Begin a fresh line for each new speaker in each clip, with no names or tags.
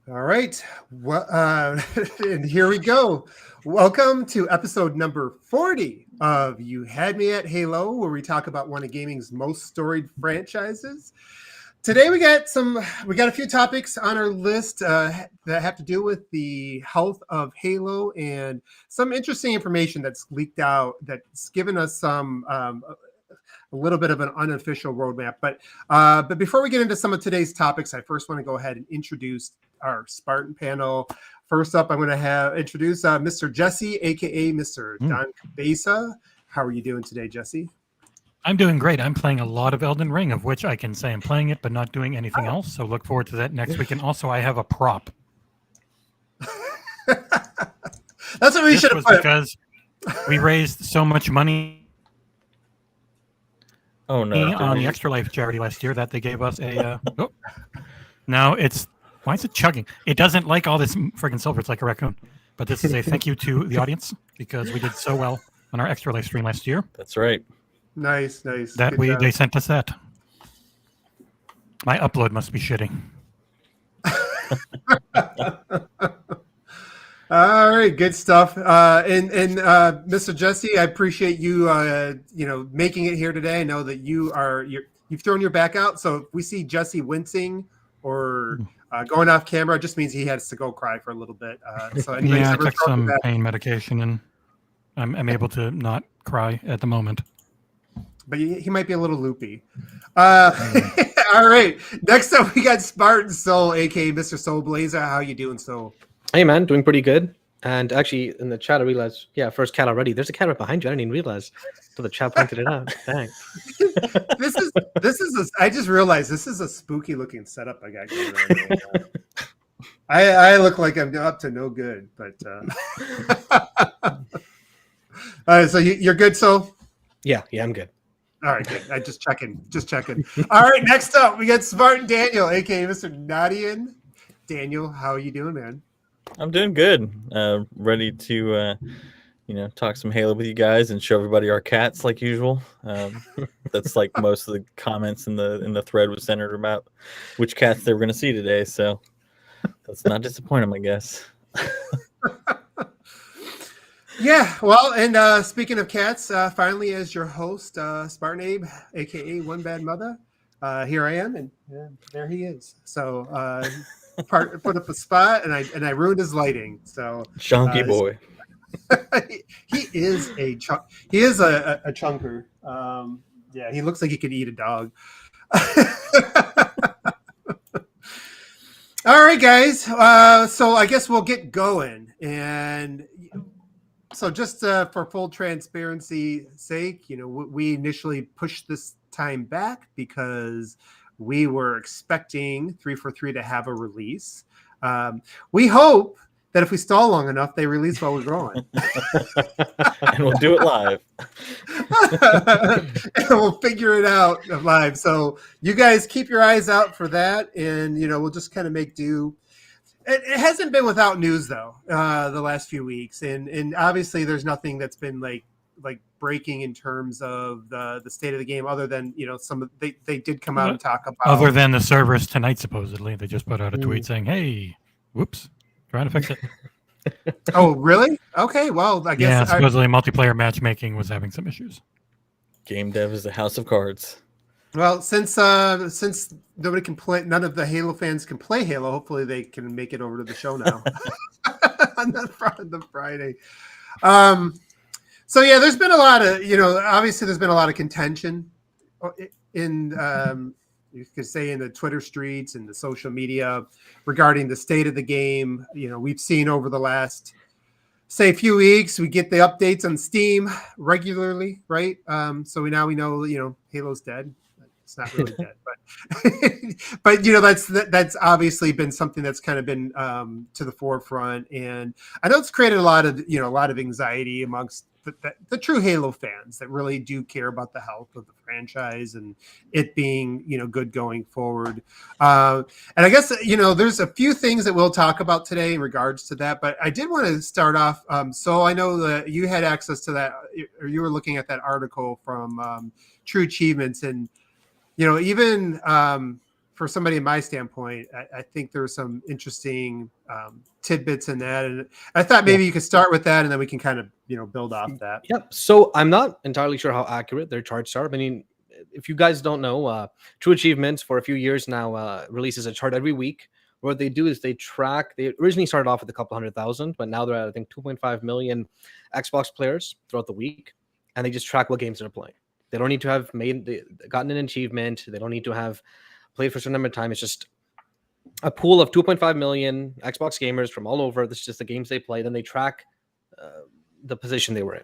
All right. Well, and here we go. Welcome to episode number 40 of You Had Me at Halo, where we talk about one of gaming's most storied franchises. Today we got a few topics on our list that have to do with the health of Halo and some interesting information that's leaked out that's given us some a little bit of an unofficial roadmap. But before we get into some of today's topics, I first want to go ahead and introduce our Spartan panel. First up, I'm going to introduce Mr. Jesse, aka Mr. Don Cabeza. How are you doing today, Jesse?
I'm doing great. I'm playing a lot of Elden Ring, of which I can say I'm playing it, but not doing anything else. So look forward to that next week. And also, I have a prop.
That's what we should have put.
Because we raised so much money.
Oh no!
On the Extra Life charity last year that they gave us a. Now it's. Why is it chugging? It doesn't like all this friggin' silver. It's like a raccoon. But this is a thank you to the audience because we did so well on our Extra Life stream last year.
That's right.
Nice.
They sent us that. My upload must be shitting.
All right, good stuff. And Mr. Jesse, I appreciate you making it here today. I know that you've thrown your back out. So if we see Jesse wincing or going off camera, it just means he has to go cry for a little bit. So
I took some pain medication and I'm able to not cry at the moment.
But he might be a little loopy. All right. Next up, we got Spartan Soul, aka Mr. Soulblazerz. How you doing, Soul?
Hey, man, doing pretty good. And actually, in the chat, I realized, first cat already. There's a cat right behind you. I didn't even realize. So the chat pointed it out. Dang.
I just realized this is a spooky looking setup I got going on right now. I look like I'm up to no good, but all right, so you're good, Soul?
Yeah, I'm good.
All right, good. I just checking. All right, next up, we got Spartan Daniel, aka Mr. Knottian. Daniel, how are you doing, man?
I'm doing good. Ready to, talk some Halo with you guys and show everybody our cats like usual. That's like most of the comments in the thread was centered about which cats they were going to see today. So that's not disappointing, I guess.
Yeah, well, and speaking of cats, finally, as your host, Spartan Abe, aka Onebadmutha, here I am, and there he is. So, put up a spot, and I ruined his lighting. So,
chunky boy.
he is a chunker. Yeah, he looks like he could eat a dog. All right, guys. So I guess we'll get going, and. So just for full transparency sake, we initially pushed this time back because we were expecting 343 to have a release. We hope that if we stall long enough, they release while we're growing.
And we'll do it live.
And we'll figure it out live. So you guys keep your eyes out for that, and we'll just kind of make do. It hasn't been without news though the last few weeks, and obviously there's nothing that's been like breaking in terms of the state of the game, other than they did come out and talk about
other than the servers tonight. Supposedly they just put out a tweet saying, "Hey, whoops, trying to fix it."
Oh, really? Okay, well I guess
supposedly multiplayer matchmaking was having some issues.
Game dev is a house of cards.
Well, since nobody can play, none of the Halo fans can play Halo. Hopefully, they can make it over to the show now on the Friday. So yeah, there's been a lot of obviously there's been a lot of contention in you could say in the Twitter streets and the social media regarding the state of the game. We've seen over the last few weeks, we get the updates on Steam regularly, right? So we know Halo's dead. It's not really dead, but that's obviously been something that's kind of been to the forefront, and I know it's created a lot of anxiety amongst the true Halo fans that really do care about the health of the franchise and it being good going forward. And I guess there's a few things that we'll talk about today in regards to that, but I did want to start off. So I know that you had access to that, or you were looking at that article from True Achievements, and even for somebody in my standpoint, I think there's some interesting tidbits in that, and I thought maybe you could start with that, and then we can kind of build off that.
Yep. So I'm not entirely sure how accurate their charts are. I mean, if you guys don't know, True Achievements for a few years now releases a chart every week. What they do is they track. They originally started off with a couple 100,000, but now they're at I think 2.5 million Xbox players throughout the week, and they just track what games they're playing. They don't need to have gotten an achievement. They don't need to have played for a certain number of time. It's just a pool of 2.5 million Xbox gamers from all over. This is just the games they play. Then they track the position they were in.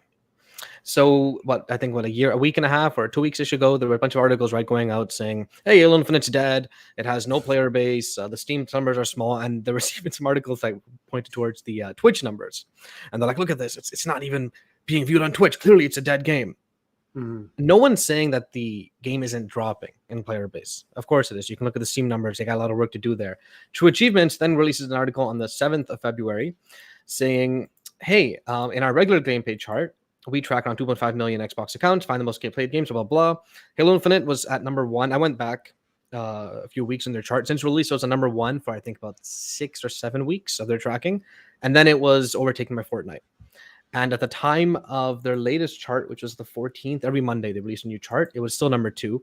So a week and a half or 2 weeks ago, there were a bunch of articles going out saying, hey, Halo Infinite's dead. It has no player base. The Steam numbers are small. And there were even some articles that pointed towards the Twitch numbers. And they're like, look at this. It's not even being viewed on Twitch. Clearly, it's a dead game. Mm-hmm. No one's saying that the game isn't dropping in player base. Of course it is. You can look at the Steam numbers. They got a lot of work to do there. True Achievements then releases an article on the 7th of February saying, hey, in our regular gameplay chart, we track around 2.5 million Xbox accounts, find the most played games, blah, blah, blah. Halo Infinite was at number 1. I went back a few weeks in their chart since release. So it's a number 1 for, I think, about 6 or 7 weeks of their tracking. And then it was overtaken by Fortnite. And at the time of their latest chart, which was the 14th, every Monday they released a new chart. It was still number 2.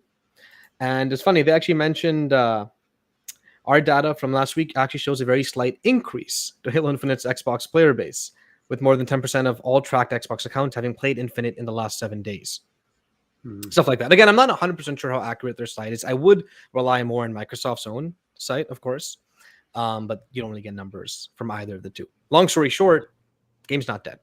And it's funny, they actually mentioned our data from last week actually shows a very slight increase to Halo Infinite's Xbox player base, with more than 10% of all tracked Xbox accounts having played Infinite in the last 7 days. Stuff like that. Again, I'm not 100% sure how accurate their site is. I would rely more on Microsoft's own site, of course, but you don't really get numbers from either of the two. Long story short, game's not dead.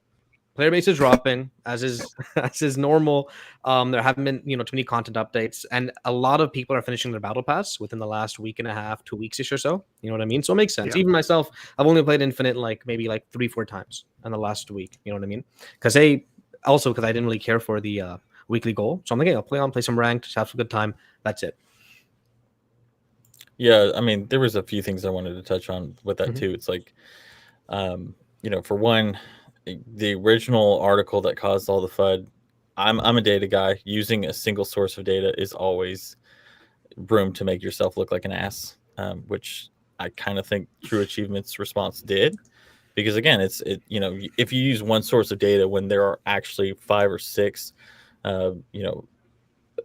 Player base is dropping, as is normal. There haven't been too many content updates, and a lot of people are finishing their battle pass within the last week and a half, 2 weeks-ish or so. You know what I mean? So it makes sense. Yeah. Even myself, I've only played Infinite maybe 3-4 times in the last week. You know what I mean? Because I didn't really care for the weekly goal, so I'm like, hey, I'll play some ranked, just have a good time. That's it.
Yeah, I mean, there was a few things I wanted to touch on with that too. It's like, for one, the original article that caused all the FUD, I'm a data guy. Using a single source of data is always room to make yourself look like an ass, which I kind of think True Achievement's response did. Because again, if you use one source of data when there are actually 5 or 6,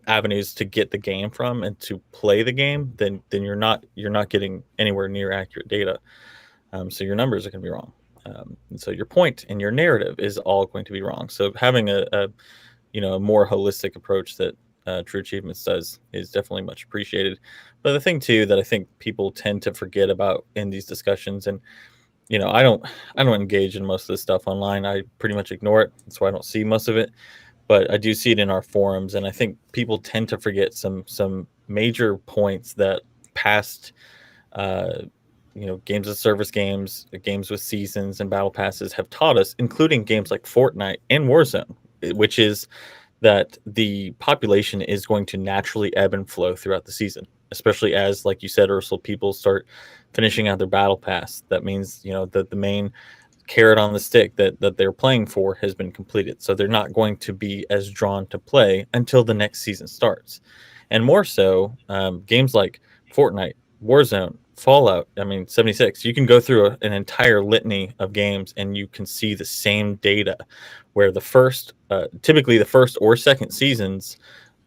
avenues to get the game from and to play the game, then you're not getting anywhere near accurate data. So your numbers are going to be wrong. And so your point and your narrative is all going to be wrong. So having a more holistic approach that True Achievements does is definitely much appreciated. But the thing too that I think people tend to forget about in these discussions, and I don't engage in most of this stuff online. I pretty much ignore it. That's why I don't see most of it. But I do see it in our forums, and I think people tend to forget some major points that past games as service games with seasons and battle passes have taught us, including games like Fortnite and Warzone, which is that the population is going to naturally ebb and flow throughout the season, especially as, like you said, Aarsal, people start finishing out their battle pass. That means, that the main carrot on the stick that they're playing for has been completed. So they're not going to be as drawn to play until the next season starts. And more so, games like Fortnite, Warzone, Fallout, 76, you can go through an entire litany of games and you can see the same data where typically the first or second seasons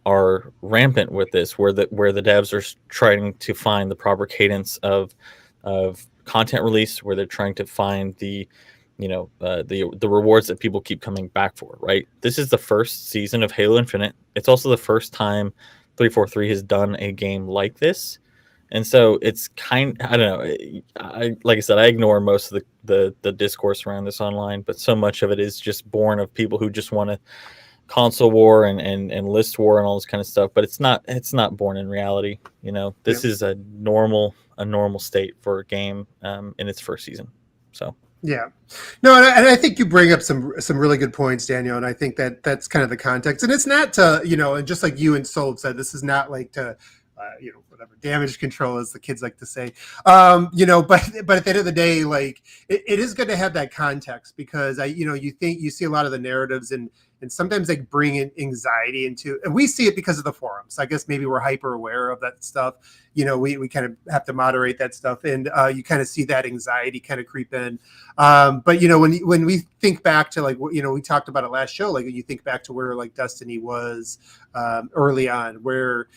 are rampant with this, where the devs are trying to find the proper cadence of content release, where they're trying to find the rewards that people keep coming back for, right? This is the first season of Halo Infinite. It's also the first time 343 has done a game like this. And so it's I don't know. Like I said, I ignore most of the discourse around this online, but so much of it is just born of people who just want to console war and list war and all this kind of stuff. But it's not born in reality. This is a normal state for a game in its first season. So.
Yeah, no, and I think you bring up some really good points, Daniel, and I think that's kind of the context. And it's not to, and just like you and Soul said, this is not like to, whatever, damage control, as the kids like to say. You know, but at the end of the day, like it is good to have that context, because you see a lot of the narratives and sometimes they bring in anxiety into, and we see it because of the forums. I guess maybe we're hyper aware of that stuff. You know, we kind of have to moderate that stuff, and you kind of see that anxiety kind of creep in. But you know, when we think back to, like, you know, we talked about it last show, like you think back to where like Destiny was early on, where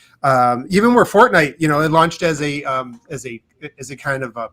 even where Fortnite, you know, it launched as a kind of a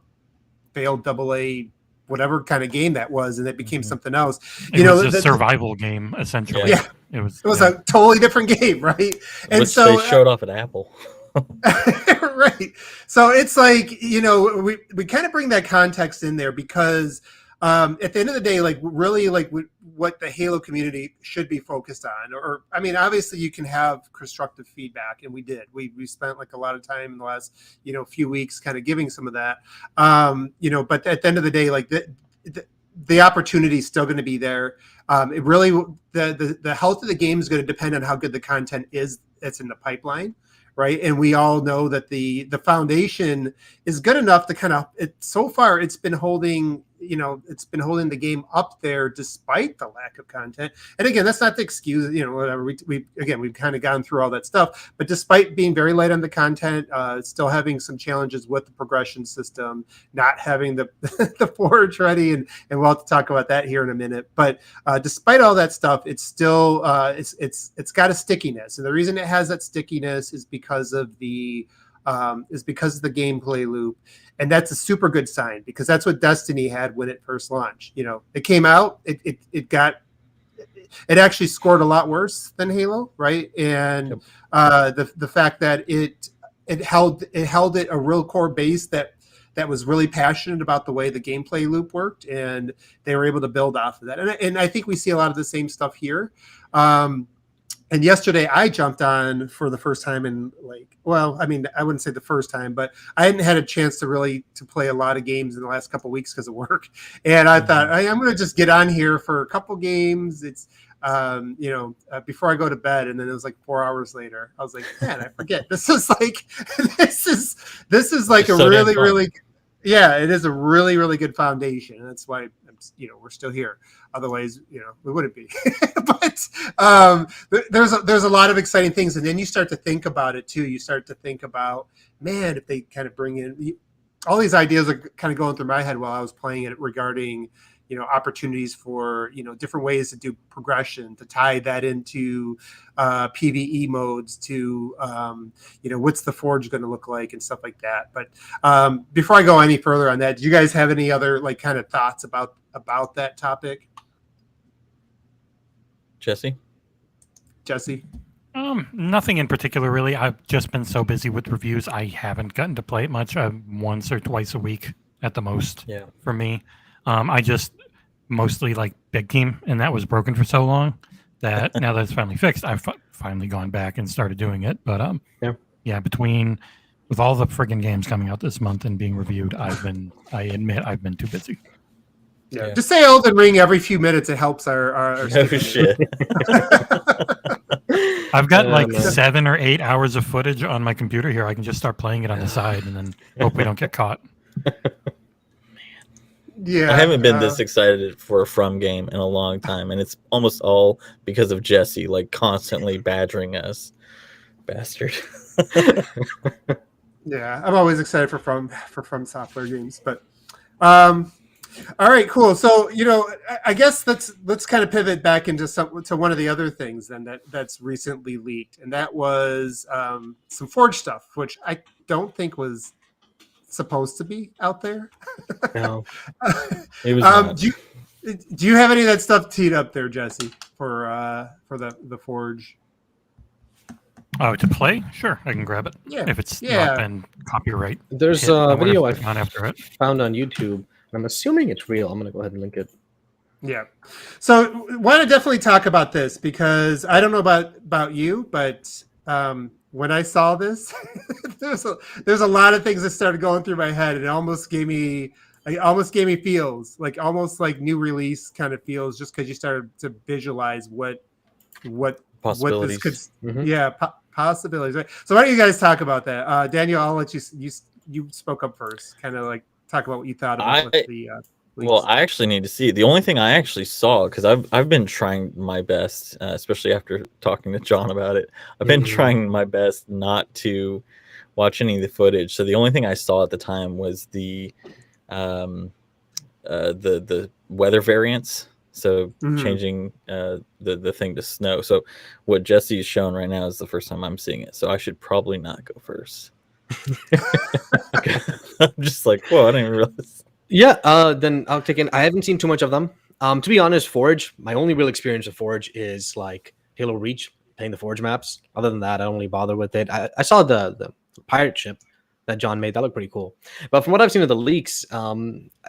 failed AA whatever kind of game that was, and it became something else.
It was a survival game, essentially.
Yeah.
It was
a totally different game, right? And
which
so
they showed off at Apple.
right. So it's like, you know, we kind of bring that context in there because at the end of the day, like really like what the Halo community should be focused on, or I mean, obviously you can have constructive feedback, and we did. We spent like a lot of time in the last, you know, few weeks kind of giving some of that, you know, but at the end of the day, like the opportunity is still going to be there. It really, the health of the game is going to depend on how good the content is that's in the pipeline. Right. And we all know that the foundation is good enough to kind of, so far it's been holding, you know, the game up there despite the lack of content. And again, that's not the excuse, you know, whatever. We've kind of gone through all that stuff, but despite being very light on the content, still having some challenges with the progression system, not having the the forge ready, and we'll have to talk about that here in a minute. But despite all that stuff, it's still it's got a stickiness, and the reason it has that stickiness is because of the gameplay loop. And that's a super good sign, because that's what Destiny had when it first launched. You know, it came out, it actually scored a lot worse than Halo, right? And the fact that it held it a real core base that was really passionate about the way the gameplay loop worked, and they were able to build off of that. And I think we see a lot of the same stuff here. And yesterday I jumped on for the first time in, like, well, I mean, I wouldn't say the first time, but I hadn't had a chance to play a lot of games in the last couple of weeks because of work. And I thought, I'm going to just get on here for a couple games. It's, you know, before I go to bed. And then it was like 4 hours later. I was like, man, I forget. This is like, this is like a really, yeah, it is a really, really good foundation. And that's why, you know, we're still here. Otherwise, you know, we wouldn't be. But there's a lot of exciting things. And then you start to think about it too. You start to think about, man, if they kind of bring in all these ideas are kind of going through my head while I was playing it regarding, you know, opportunities for, you know, different ways to do progression, to tie that into PvE modes, to, you know, what's the forge going to look like and stuff like that. But before I go any further on that, do you guys have any other like kind of thoughts about that topic?
Jesse?
Nothing in particular, really. I've just been so busy with reviews. I haven't gotten to play it much. Once or twice a week at the most. Yeah. For me. I just mostly like Big Team, and that was broken for so long that now that it's finally fixed, I've finally gone back and started doing it. But yeah, with all the friggin' games coming out this month and being reviewed, I admit I've been too busy.
Yeah. Just say Elden Ring every few minutes. It helps our
oh shit.
I've got like 7 or 8 hours of footage on my computer here. I can just start playing it on the side and then hope we don't get caught.
Yeah,
I haven't been this excited for a From game in a long time, and it's almost all because of Jesse, like constantly badgering us, bastard.
Yeah, I'm always excited for From Software games, but all right, cool. So, you know, I guess let's kind of pivot back into to one of the other things then that's recently leaked, and that was some Forge stuff, which I don't think was supposed to be out there.
No, it was not.
Do you have any of that stuff teed up there, Jesse, for the Forge?
Oh, to play? Sure, I can grab it.
Yeah,
if it's not been copyright.
There's a video I
found
on YouTube. I'm assuming it's real. I'm gonna go ahead and link it.
Yeah. So want to definitely talk about this, because I don't know about you, but when I saw this, there's a lot of things that started going through my head, and it almost gave me feels like almost like new release kind of feels, just because you started to visualize what
possibilities.
What this could, possibilities. Right. So why don't you guys talk about that? Daniel, I'll let you spoke up first. Kind of like talk about what you thought about with the.
Well, I actually need to see it. The only thing I actually saw, because I've been trying my best, especially after talking to John about it, I've been trying my best not to watch any of the footage. So the only thing I saw at the time was the weather variants. So changing the thing to snow. So what Jesse is showing right now is the first time I'm seeing it. So I should probably not go first. I'm just like, whoa, I didn't even realize.
Yeah, then I'll take in. I haven't seen too much of them. To be honest, Forge, my only real experience with Forge is like Halo Reach, playing the Forge maps. Other than that, I don't really bother with it. I saw the pirate ship that John made. That looked pretty cool. But from what I've seen of the leaks,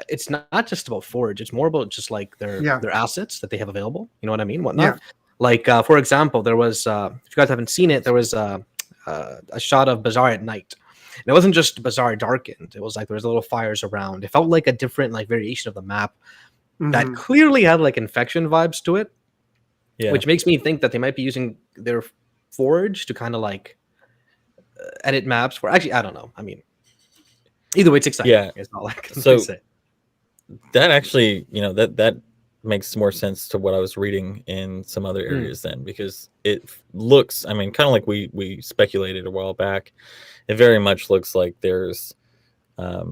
it's not just about Forge. It's more about just like their assets that they have available. You know what I mean? Whatnot. Yeah. Like, for example, there was, if you guys haven't seen it, there was a shot of Bazaar at night. And it wasn't just Bazaar darkened. It was like there was little fires around. It felt like a different like variation of the map that clearly had like infection vibes to it. Yeah. Which makes me think that they might be using their Forge to kind of like edit maps for. Actually, I don't know. I mean, either way, it's exciting. Yeah, it's not like
so. That actually, that makes more sense to what I was reading in some other areas then, because it looks. I mean, kind of like we speculated a while back. It very much looks like there's a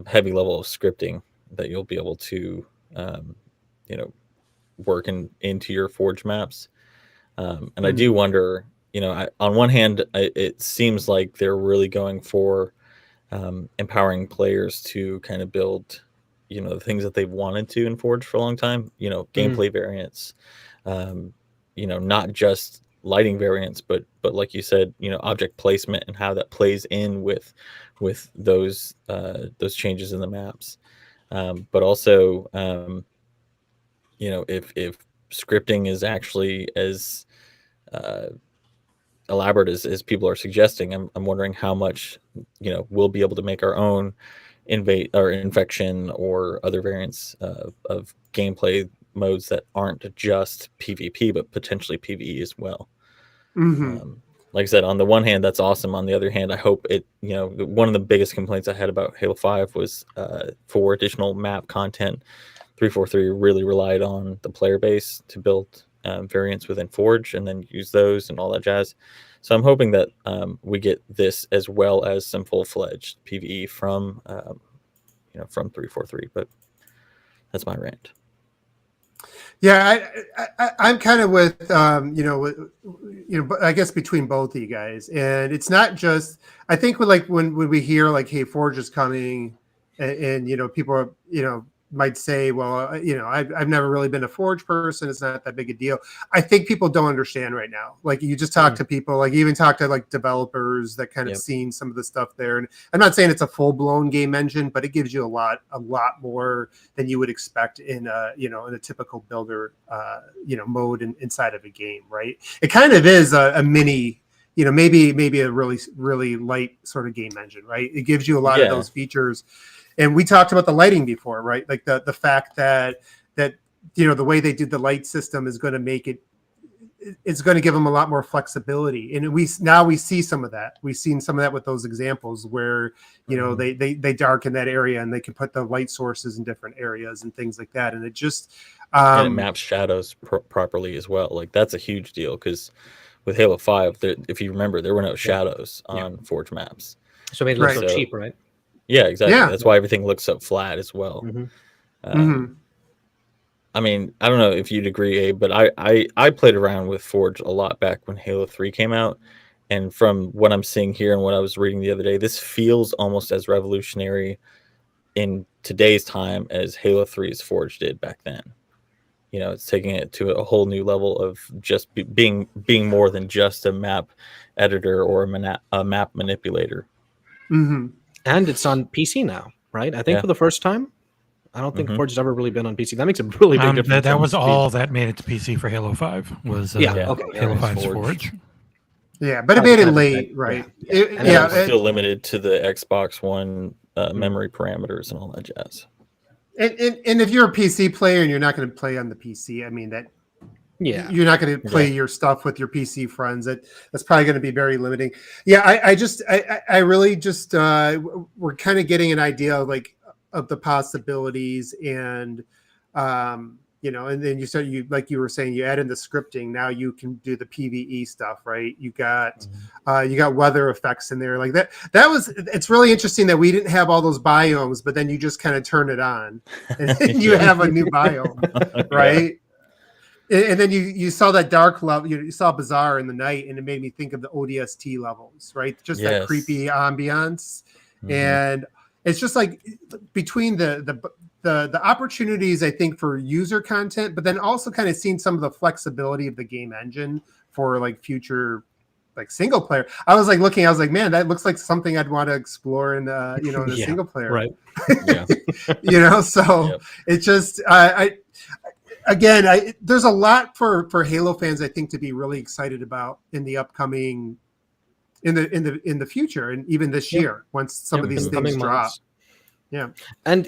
heavy level of scripting that you'll be able to, work into your Forge maps. And I do wonder, on one hand, it seems like they're really going for empowering players to kind of build, the things that they've wanted to in Forge for a long time, gameplay variants, not just lighting variants, but like you said, object placement and how that plays in with those changes in the maps. But also, if scripting is actually as elaborate as people are suggesting, I'm wondering how much we'll be able to make our own infection or other variants of gameplay modes that aren't just PvP but potentially PvE as well. Like I said, on the one hand, that's awesome. On the other hand, I hope it. One of the biggest complaints I had about Halo 5 was for additional map content. 343 really relied on the player base to build variants within Forge and then use those and all that jazz. So I'm hoping that we get this as well as some full-fledged PvE from 343. But that's my rant.
Yeah, I'm kind of with I guess between both of you guys, and it's not just. I think when we hear like, hey, Forge is coming, and people are might say, well, I've never really been a Forge person. It's not that big a deal. I think people don't understand right now. Like you just talk to people, like you even talk to like developers that kind of seen some of the stuff there. And I'm not saying it's a full blown game engine, but it gives you a lot more than you would expect in in a typical builder, mode inside of a game. Right. It kind of is a mini, maybe a really, really light sort of game engine. Right. It gives you a lot of those features. And we talked about the lighting before, right? Like the fact that the way they did the light system is going to make it's going to give them a lot more flexibility. And we see some of that. We've seen some of that with those examples where they darken that area and they can put the light sources in different areas and things like that. And it just
and it maps shadows properly as well. Like that's a huge deal because with Halo 5, if you remember, there were no shadows on Forge maps.
So it made it look so cheap, right?
Yeah, exactly. Yeah. That's why everything looks so flat as well. I mean, I don't know if you'd agree, Abe, but I played around with Forge a lot back when Halo 3 came out. And from what I'm seeing here and what I was reading the other day, this feels almost as revolutionary in today's time as Halo 3's Forge did back then. It's taking it to a whole new level of just being more than just a map editor or a map manipulator.
And it's on PC now, right? I think for the first time. I don't think Forge has ever really been on PC. That makes a really big difference.
That was all that made it to PC for Halo 5 was Halo 5's Forge.
Yeah, but it made it late, right?
It's still limited to the Xbox One memory parameters and all that jazz.
And if you're a PC player and you're not going to play on the PC, I mean
Yeah.
you're not going to play your stuff with your PC friends. That's probably going to be very limiting. Yeah, I really just we're kind of getting an idea of the possibilities, and and then you like you were saying, you add in the scripting. Now you can do the PvE stuff, right? You got weather effects in there like that. It's really interesting that we didn't have all those biomes, but then you just kind of turn it on and you have a new biome, right? And then you saw that dark level, you saw Bazaar in the night, and it made me think of the ODST levels, right? Just that creepy ambiance. And it's just like between the opportunities, I think, for user content, but then also kind of seeing some of the flexibility of the game engine for like future like single player. I was like, man, that looks like something I'd want to explore in the single player.
Right.
Yeah. So it's just there's a lot for Halo fans, I think, to be really excited about in the upcoming in the future, and even this year once some of these things drop. Yeah.
And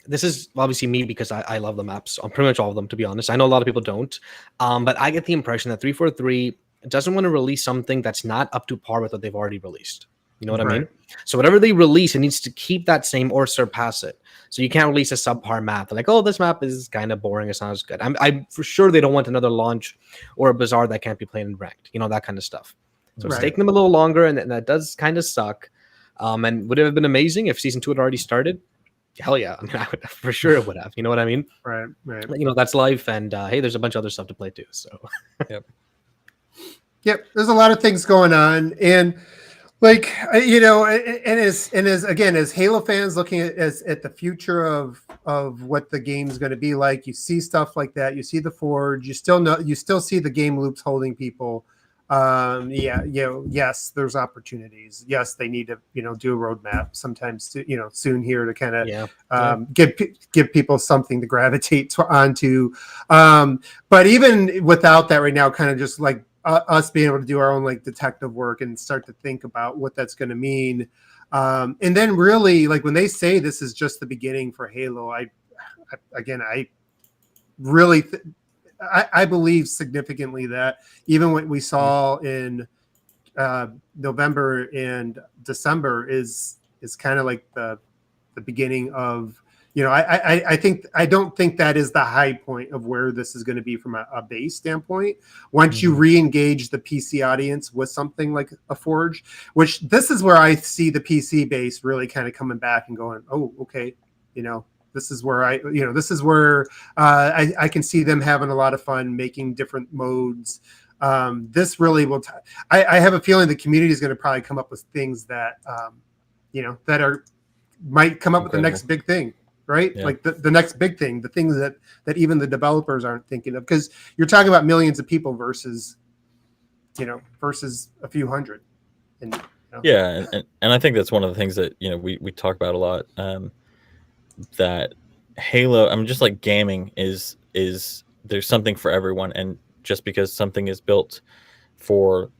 this is obviously me because I love the maps on pretty much all of them, to be honest. I know a lot of people don't, but I get the impression that 343 doesn't want to release something that's not up to par with what they've already released. You know what I mean? So whatever they release, it needs to keep that same or surpass it. So you can't release a subpar map. They're like, oh, this map is kind of boring. It's not as good. I'm for sure they don't want another launch or a Bazaar that can't be played in ranked. That kind of stuff. So it's taking them a little longer, and that does kind of suck. And would it have been amazing if season 2 had already started? Hell yeah. I mean, for sure it would have. You know what I mean?
Right.
That's life. And hey, there's a bunch of other stuff to play too. So,
Yep. There's a lot of things going on. And and as Halo fans looking at the future of what the game is going to be like, you see stuff like that. You see the Forge. You still see the game loops holding people. Yes, there's opportunities. Yes, they need to, do a roadmap sometimes soon here to kind of give people something to gravitate onto. But even without that right now, kind of just like us being able to do our own like detective work and start to think about what that's going to mean. And then really like when they say this is just the beginning for Halo, I really I believe significantly that even what we saw in November and December is kind of like the beginning of, I don't think that is the high point of where this is going to be from a base standpoint. Once you re-engage the PC audience with something like a Forge, which this is where I see the PC base really kind of coming back and going, oh, okay, this is where I can see them having a lot of fun making different modes. This really will. I have a feeling the community is going to probably come up with things that might come up with the next big thing, right?
Yeah.
Like the next big thing, the things that even the developers aren't thinking of, because you're talking about millions of people versus a few hundred. And
yeah, and I think that's one of the things that we talk about a lot. That Halo, I mean, just like gaming is there's something for everyone, and just because something is built for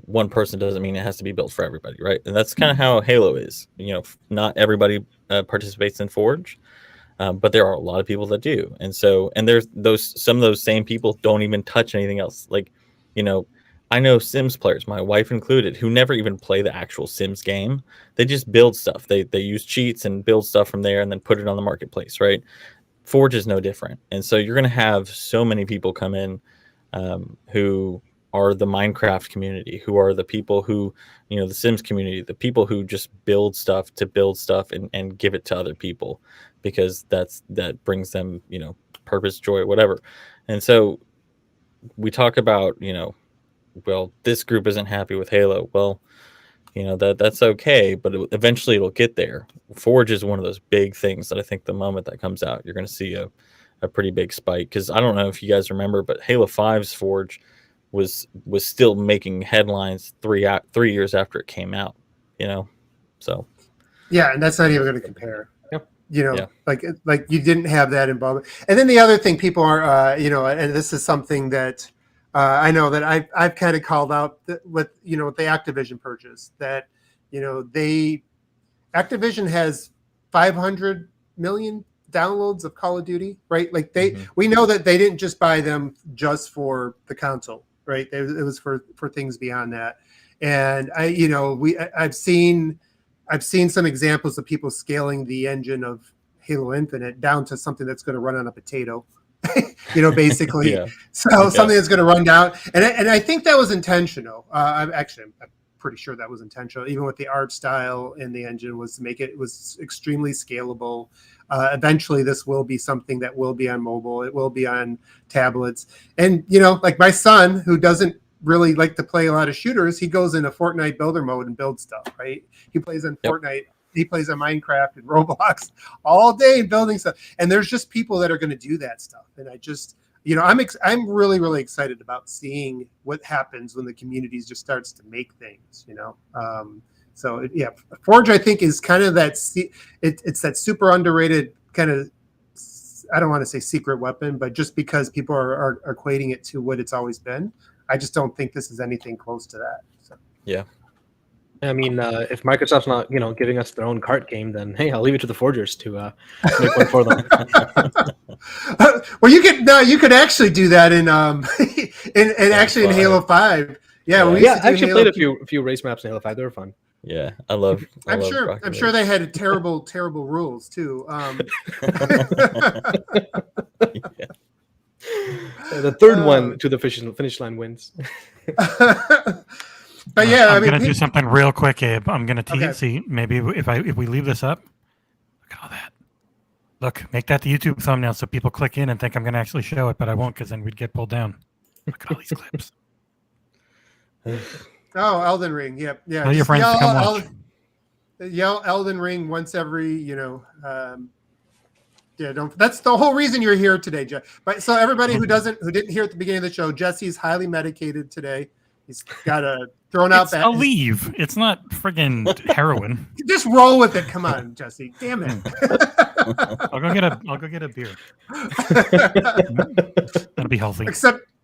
one person doesn't mean it has to be built for everybody, right? And that's kind of how Halo is. Not everybody participates in Forge, but there are a lot of people that do, and there's some of those same people don't even touch anything else. Like I know Sims players, my wife included, who never even play the actual Sims game. They just build stuff. They use cheats and build stuff from there and then put it on the marketplace, right? Forge is no different. And so you're going to have so many people come in who are the Minecraft community, who are the people who, the Sims community, the people who just build stuff to build stuff and give it to other people because that brings them, purpose, joy, whatever. And so we talk about, well, this group isn't happy with Halo. Well, that's okay, but eventually it'll get there. Forge is one of those big things that I think the moment that comes out, you're going to see a pretty big spike. Because I don't know if you guys remember, but Halo 5's Forge was still making headlines 3 years after it came out. So
yeah, and that's not even going to compare.
Yeah.
Like you didn't have that involvement. And then the other thing people are, and this is something that. I know that I've kind of called out with the Activision purchase that Activision has 500 million downloads of Call of Duty, right? Like we know that they didn't just buy them just for the console, right? It was for things beyond that. And I've seen some examples of people scaling the engine of Halo Infinite down to something that's going to run on a potato, basically.
Yeah.
So something that's going to run down. And I think that was intentional. I'm pretty sure that was intentional, even with the art style and the engine, was to make it was extremely scalable. Eventually this will be something that will be on mobile. It will be on tablets. And, like my son, who doesn't really like to play a lot of shooters, he goes into Fortnite builder mode and builds stuff, right? He plays on Fortnite. He plays on Minecraft and Roblox all day building stuff. And there's just people that are going to do that stuff. And I just, I'm really, really excited about seeing what happens when the community just starts to make things, So Forge, I think, is kind of that. It's that super underrated kind of. I don't want to say secret weapon, but just because people are equating it to what it's always been, I just don't think this is anything close to that. So.
Yeah.
I mean, if Microsoft's not, giving us their own cart game, then hey, I'll leave it to the forgers to make one for them.
Well, you could actually do that in in Halo 5. Yeah,
I actually played a few race maps in Halo 5. They were fun.
Yeah, I'm
sure they had terrible rules too.
The third one to the finish line wins.
But yeah,
I'm gonna do something real quick, Abe. I'm gonna see maybe if we leave this up. Look at all that. Look, make that the YouTube thumbnail so people click in and think I'm gonna actually show it, but I won't because then we'd get pulled down. Look at all these clips.
Oh, Elden Ring. Yep. Yeah.
Tell your friends to come watch.
Yell Elden Ring once every, that's the whole reason you're here today, Jeff. But so everybody who didn't hear at the beginning of the show, Jesse's highly medicated today. He's got a thrown out that.
Aleve. It's not friggin' heroin.
Just roll with it. Come on, Jesse. Damn it.
I'll go get a beer. That'll be healthy.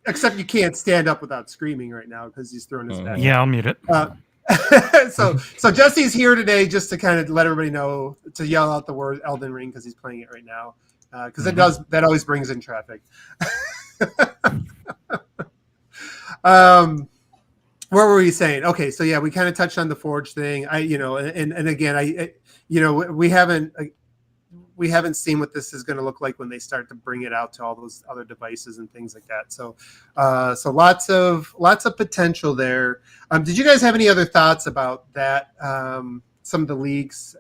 Except you can't stand up without screaming right now because he's throwing his back.
Yeah, I'll mute it.
So Jesse's here today just to kind of let everybody know to yell out the word Elden Ring because he's playing it right now because that always brings in traffic. What were we saying? Okay, so yeah, we kind of touched on the Forge thing. And again, we haven't seen what this is going to look like when they start to bring it out to all those other devices and things like that. So lots of potential there. Did you guys have any other thoughts about that? Some of the leaks.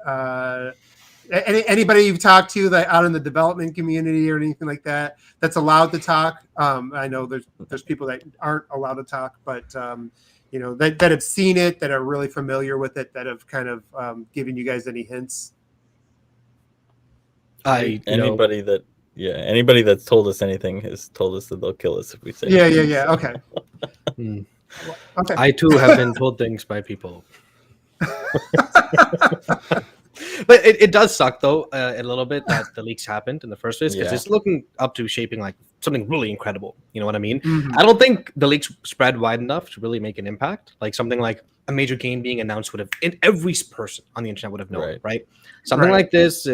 Anybody you've talked to that out in the development community or anything like that that's allowed to talk? I know there's people that aren't allowed to talk, but that have seen it, that are really familiar with it, that have kind of given you guys any hints.
Anybody that's told us anything has told us that they'll kill us if we say anything.
Yeah. Okay. Okay.
I too have been told things by people. But it does suck though a little bit that the leaks happened in the first place because it's looking up to shaping like something really incredible. You know what I mean? Mm-hmm. I don't think the leaks spread wide enough to really make an impact. Like something like a major game being announced would have, every person on the internet would have known, right? Something like this,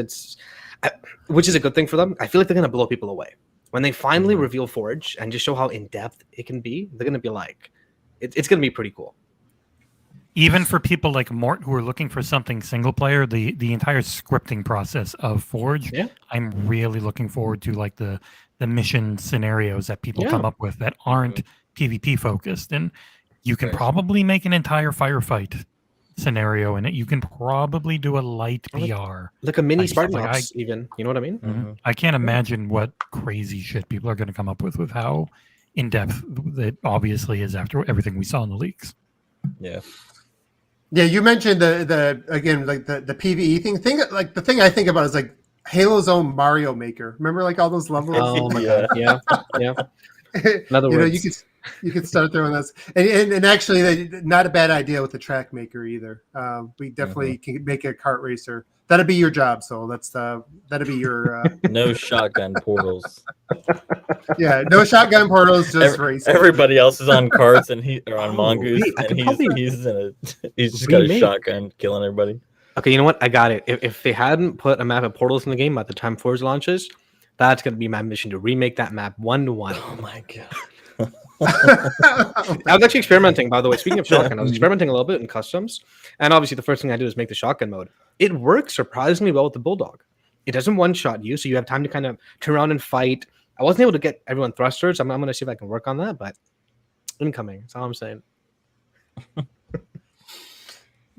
which is a good thing for them. I feel like they're gonna blow people away when they finally reveal Forge and just show how in depth it can be. They're gonna be like, it's gonna be pretty cool.
Even for people like Mort who are looking for something single player, the entire scripting process of Forge, I'm really looking forward to like the mission scenarios that people come up with that aren't PvP focused. And you can probably make an entire firefight scenario in it. You can probably do a light VR.
Like a mini Spartan even. You know what I mean?
Mm-hmm. I can't imagine what crazy shit people are going to come up with how in-depth it obviously is after everything we saw in the leaks.
Yeah.
Yeah, you mentioned the again like the PvE thing. Like the thing I think about is like Halo's own Mario Maker. Remember like all those levels?
Oh my god, yeah. In other words,
you could start throwing those, and actually not a bad idea with the track maker either. We definitely can make a kart racer. That'd be your job, so that'd be your
no shotgun portals.
Yeah, no shotgun portals, just racing.
Everybody else is on carts and on mongoose, and he's just got a shotgun killing everybody.
Okay, you know what? I got it. If they hadn't put a map of portals in the game by the time Forza launches, that's going to be my mission, to remake that map 1-to-1.
Oh my god.
I was actually experimenting, by the way. Speaking of shotgun, I was experimenting a little bit in customs, and obviously the first thing I do is make the shotgun mode. It works surprisingly well with the bulldog. It doesn't one-shot you, so you have time to kind of turn around and fight. I wasn't able to get everyone thrusters. I'm going to see if I can work on that, but incoming. That's all I'm saying.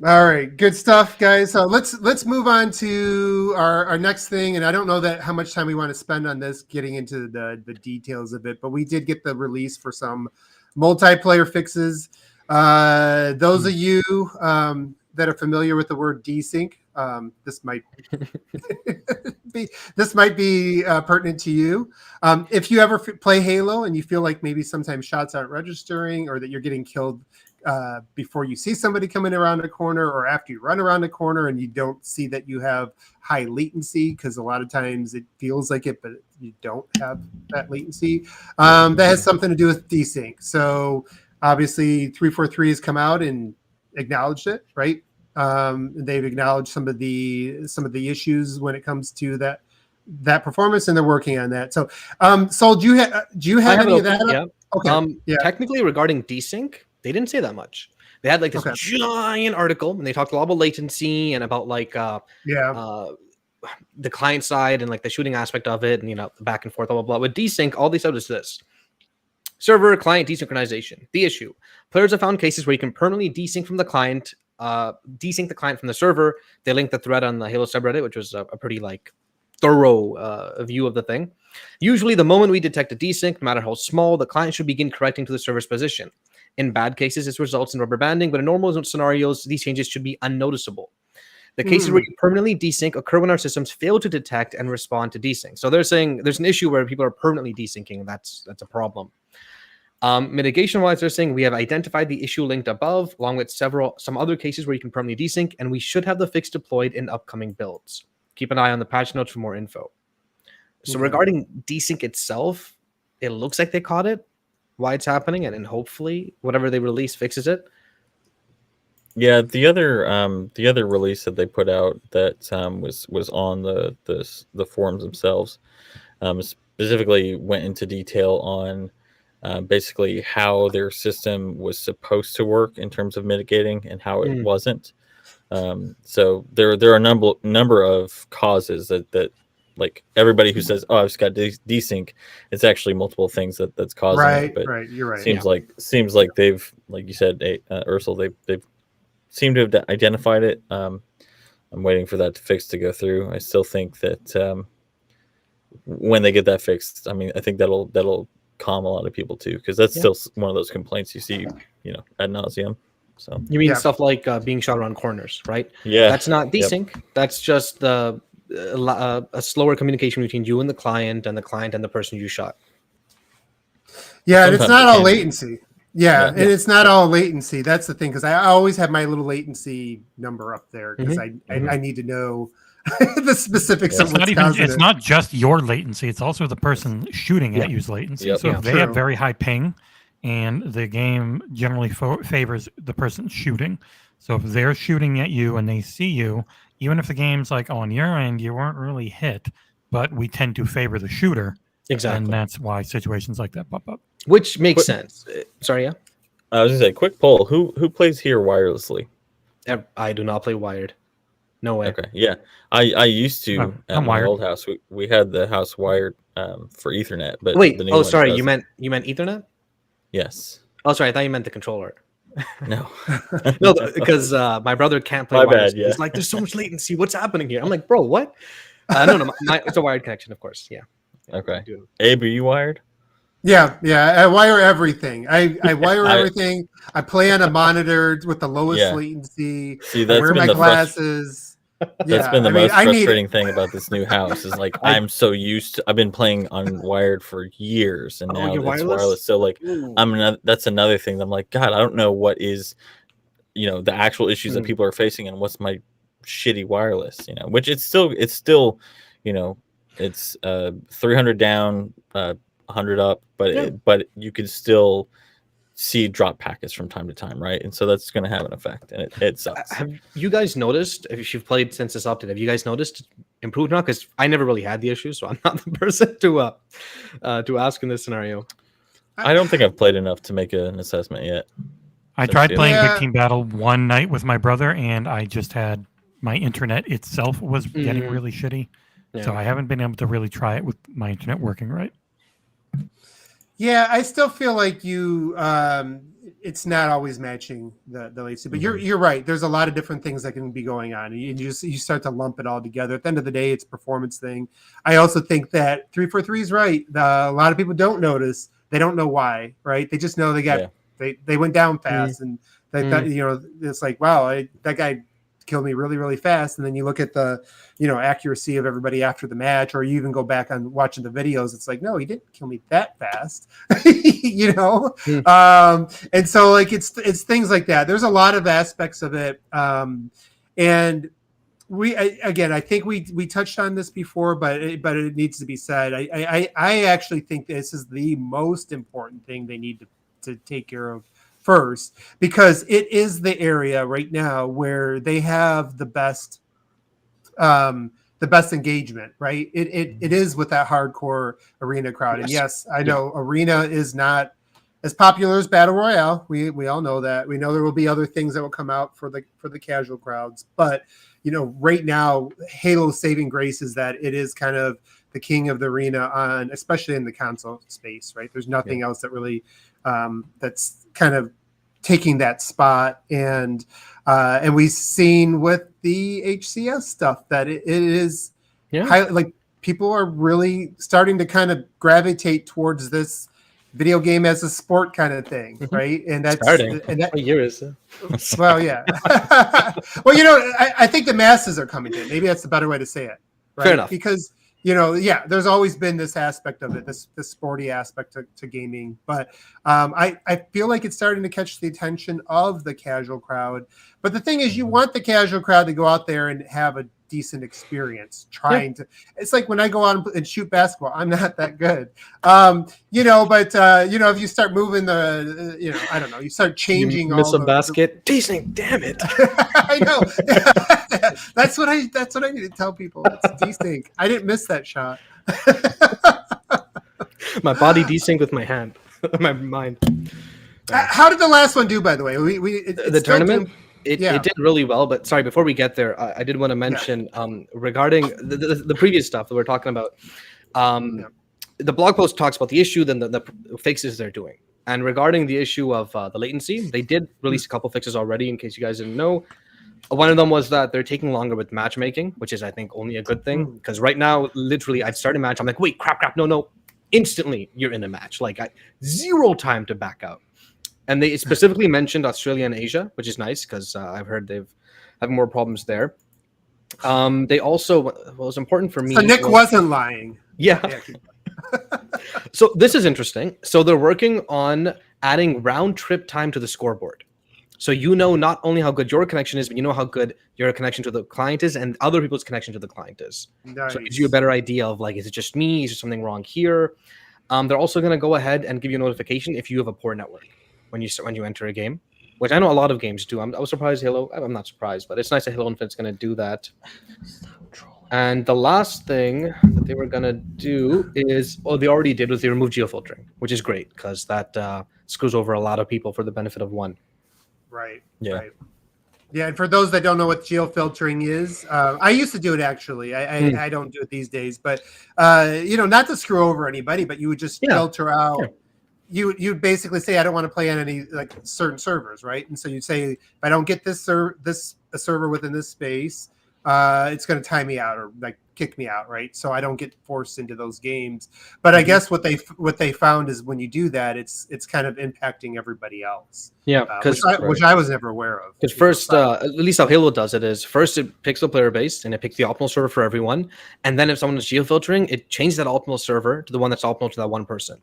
All right, good stuff, guys. So let's move on to our next thing. And I don't know that how much time we want to spend on this, getting into the details of it, but we did get the release for some multiplayer fixes. Those of you that are familiar with the word desync, this might be pertinent to you. If you ever play Halo and you feel like maybe sometimes shots aren't registering, or that you're getting killed before you see somebody coming around a corner, or after you run around a corner and you don't see that you have high latency, because a lot of times it feels like it, but you don't have that latency. That has something to do with desync. So obviously 343 has come out and acknowledged it, right? They've acknowledged some of the issues when it comes to that performance, and they're working on that. So Soul, do you have any of that?
Yeah.
Okay.
Technically, regarding desync, they didn't say that much. They had like this giant article, and they talked a lot about latency and about like the client side and like the shooting aspect of it, and the back and forth, blah blah blah. With desync, all they said was this: server client desynchronization. The issue: players have found cases where you can permanently desync from the client, desync the client from the server. They linked the thread on the Halo subreddit, which was a pretty like thorough view of the thing. Usually, the moment we detect a desync, no matter how small, the client should begin correcting to the server's position. In bad cases, this results in rubber banding, but in normal scenarios, these changes should be unnoticeable. The cases where you permanently desync occur when our systems fail to detect and respond to desync. So they're saying there's an issue where people are permanently desyncing, and that's a problem. Mitigation-wise, they're saying we have identified the issue linked above, along with some other cases where you can permanently desync, and we should have the fix deployed in upcoming builds. Keep an eye on the patch notes for more info. So regarding desync itself, it looks like they caught it, why it's happening, and hopefully whatever they release fixes it.
Yeah, the other release that they put out that was on the forums themselves, specifically went into detail on basically how their system was supposed to work in terms of mitigating and how it wasn't. So there are a number of causes that like everybody who says, "Oh, I've just got desync," it's actually multiple things that's causing it. But
right, you're right.
Seems like they've, like you said, Aarsal, they've seemed to have identified it. I'm waiting for that fix to go through. I still think that when they get that fixed, I mean, I think that'll calm a lot of people too, because that's still one of those complaints you see, ad nauseum. So
you mean stuff like being shot around corners, right?
Yeah,
that's not desync. Yep. That's just a slower communication between you and the client and the person you shot.
Yeah, and it's not all latency. Yeah, and it's not all latency. That's the thing, because I always have my little latency number up there, because I need to know the specifics of what's causing it.
It's not just your latency; it's also the person shooting at you's latency.
Yep.
So if they have very high ping, and the game generally favors the person shooting. So if they're shooting at you and they see you, even if the game's like, on your end, you weren't really hit, but we tend to favor the shooter.
Exactly.
And that's why situations like that pop up.
Which makes sense. Sorry, yeah?
I was going to say, quick poll. Who plays here wirelessly?
I do not play wired. No way.
Okay, yeah. I used to at my old house. We had the house wired for Ethernet. But
wait,
the new
sorry, you meant Ethernet?
Yes.
Oh, sorry, I thought you meant the controller.
No.
No, because my brother can't play
my
wireless.
bad, yeah.
He's like, there's so much latency. What's happening here? I'm like, bro, what? No, it's a wired connection, of course. Yeah.
Okay. Abe, are you wired?
Yeah. I wire everything. I wire everything. I play on a monitor with the lowest latency.
See, that's
I wear my glasses.
That's been the most frustrating thing about this new house is like I'm so used to. I've been playing unwired for years, and now it's wireless. So like that's another thing. That I'm like, God, I don't know what is, the actual issues that people are facing, and what's my shitty wireless. Which it's still, it's 300 down, 100 up, but you can still see drop packets from time to time, right? And so that's going to have an effect, and it sucks.
Have you guys noticed, if you've played since this update, have you guys noticed improved now? Because I never really had the issue, so I'm not the person to ask in this scenario.
I don't think I've played enough to make an assessment yet.
I tried playing
Yeah.
Big Team Battle one night with my brother, and I just had my internet itself was getting really shitty.
Yeah.
So I haven't been able to really try it with my internet working right.
Yeah, I still feel like it's not always matching the latency, but you're right. There's a lot of different things that can be going on. You start to lump it all together. At the end of the day, it's a performance thing. I also think that 343 is right. A lot of people don't notice. They don't know why, right? They just know they went down fast, and they thought, it's like, wow, that guy killed me really, really fast. And then you look at the accuracy of everybody after the match, or you even go back on watching the videos. It's like, no, he didn't kill me that fast. And so like it's things like that. There's a lot of aspects of it, and I think we touched on this before, but it needs to be said. I actually think this is the most important thing they need to take care of first, because it is the area right now where they have the best engagement, right? It is with that hardcore arena crowd.
Yes.
And yes, I know arena is not as popular as Battle Royale. We all know that. We know there will be other things that will come out for the casual crowds, but right now Halo's saving grace is that it is kind of the king of the arena especially in the console space, right? There's nothing else that really that's kind of taking that spot, and we've seen with the HCS stuff that it is like people are really starting to kind of gravitate towards this video game as a sport kind of thing, right? And that's
Starting.
and that
What year is it?
well, yeah. Well, I think the masses are coming to it. Maybe that's the better way to say it, right?
Fair enough.
Because there's always been this aspect of it, this sporty aspect to gaming. But I feel like it's starting to catch the attention of the casual crowd. But the thing is, you want the casual crowd to go out there and have a decent experience it's like when I go out and shoot basketball, I'm not that good. But if you start moving I don't know, you start changing
You miss a basket. Desync, damn it.
I know. That's what I need to tell people. It's desync. I didn't miss that shot.
My body desync with my hand. My mind.
How did the last one do, by the way?
The tournament? It did really well, but sorry, before we get there, I did want to mention regarding the previous stuff that we're talking about. The blog post talks about the issue, then the fixes they're doing. And regarding the issue of the latency, they did release a couple fixes already, in case you guys didn't know. One of them was that they're taking longer with matchmaking, which is, I think, only a good thing. Because right now, literally, I've started a match. I'm like, wait, crap, no. Instantly, you're in a match. Like, zero time to back out. And they specifically mentioned Australia and Asia, which is nice because I've heard they've having more problems there. They also, what was important for me.
So Nick wasn't lying.
Yeah. So this is interesting. So they're working on adding round trip time to the scoreboard. So not only how good your connection is, but how good your connection to the client is and other people's connection to the client is.
Nice.
So it gives you a better idea of is it just me? Is there something wrong here? They're also going to go ahead and give you a notification if you have a poor network when you enter a game, which I know a lot of games do. I was surprised Halo. I'm not surprised, but it's nice that Halo Infinite's going to do that. And the last thing that they were going to do is, they already did, was they removed geofiltering, which is great because that screws over a lot of people for the benefit of one.
Right.
Yeah.
Right. Yeah, and for those that don't know what geofiltering is, I used to do it actually. I don't do it these days, but not to screw over anybody, but you would just filter out.
Yeah.
You basically say, I don't want to play on any certain servers, right? And so you say, if I don't get a server within this space, it's going to time me out or kick me out, right? So I don't get forced into those games. But I guess what they found is when you do that, it's kind of impacting everybody else.
Yeah,
which I was never aware of.
Because first, at least how Halo does it is first it picks the player base and it picks the optimal server for everyone, and then if someone is geofiltering, it changes that optimal server to the one that's optimal to that one person.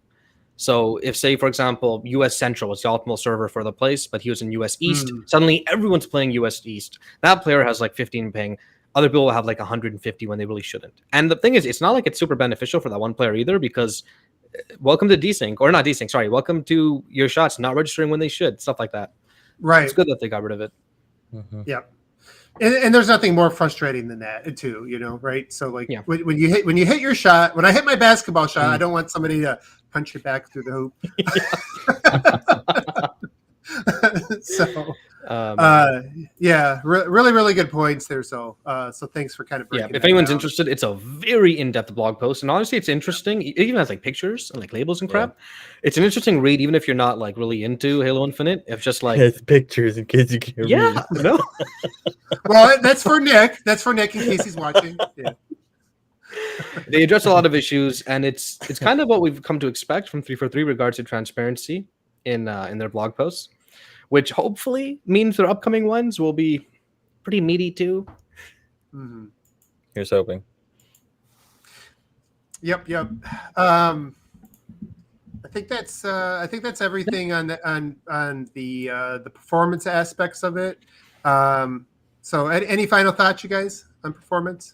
So if, say, for example, US Central was the optimal server for the place, but he was in US East, suddenly everyone's playing US East. That player has 15 ping. Other people will have 150 when they really shouldn't. And the thing is, it's not like it's super beneficial for that one player either, because welcome to desync, or not desync. Sorry, welcome to your shots not registering when they should. Stuff like that.
Right.
It's good that they got rid of it.
Yep. And there's nothing more frustrating than that, too. You know, right? So like when you hit your shot, when I hit my basketball shot, I don't want somebody to punch it back through the hoop. So really good points there. So thanks for kind of breaking
if anyone's
down.
interested, it's a very in-depth blog post, and honestly it's interesting. It even has like pictures and like labels and crap. It's an interesting read, even if you're not like really into Halo Infinite. It's just like
it's pictures in case you can't read.
No.
Well, that's for Nick in case he's watching.
They address a lot of issues, and it's kind of what we've come to expect from 343 regards to transparency in their blog posts, which hopefully means their upcoming ones will be pretty meaty too.
Mm-hmm.
Here's hoping.
Yep. I think that's everything on the performance aspects of it. So any final thoughts, you guys, on performance?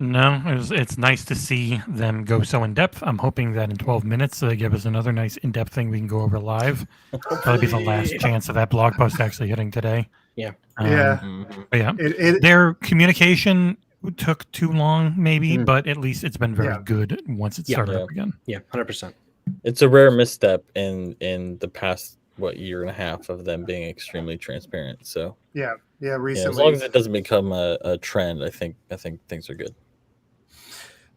No, it's nice to see them go so in depth. I'm hoping that in 12 minutes they give us another nice in depth thing we can go over live. That'll be the last chance of that blog post actually hitting today.
Yeah.
Their communication took too long, maybe, but at least it's been very good once it started up again.
Yeah, 100%.
It's a rare misstep in the past year and a half of them being extremely transparent. So
recently,
as long as it doesn't become a trend, I think things are good.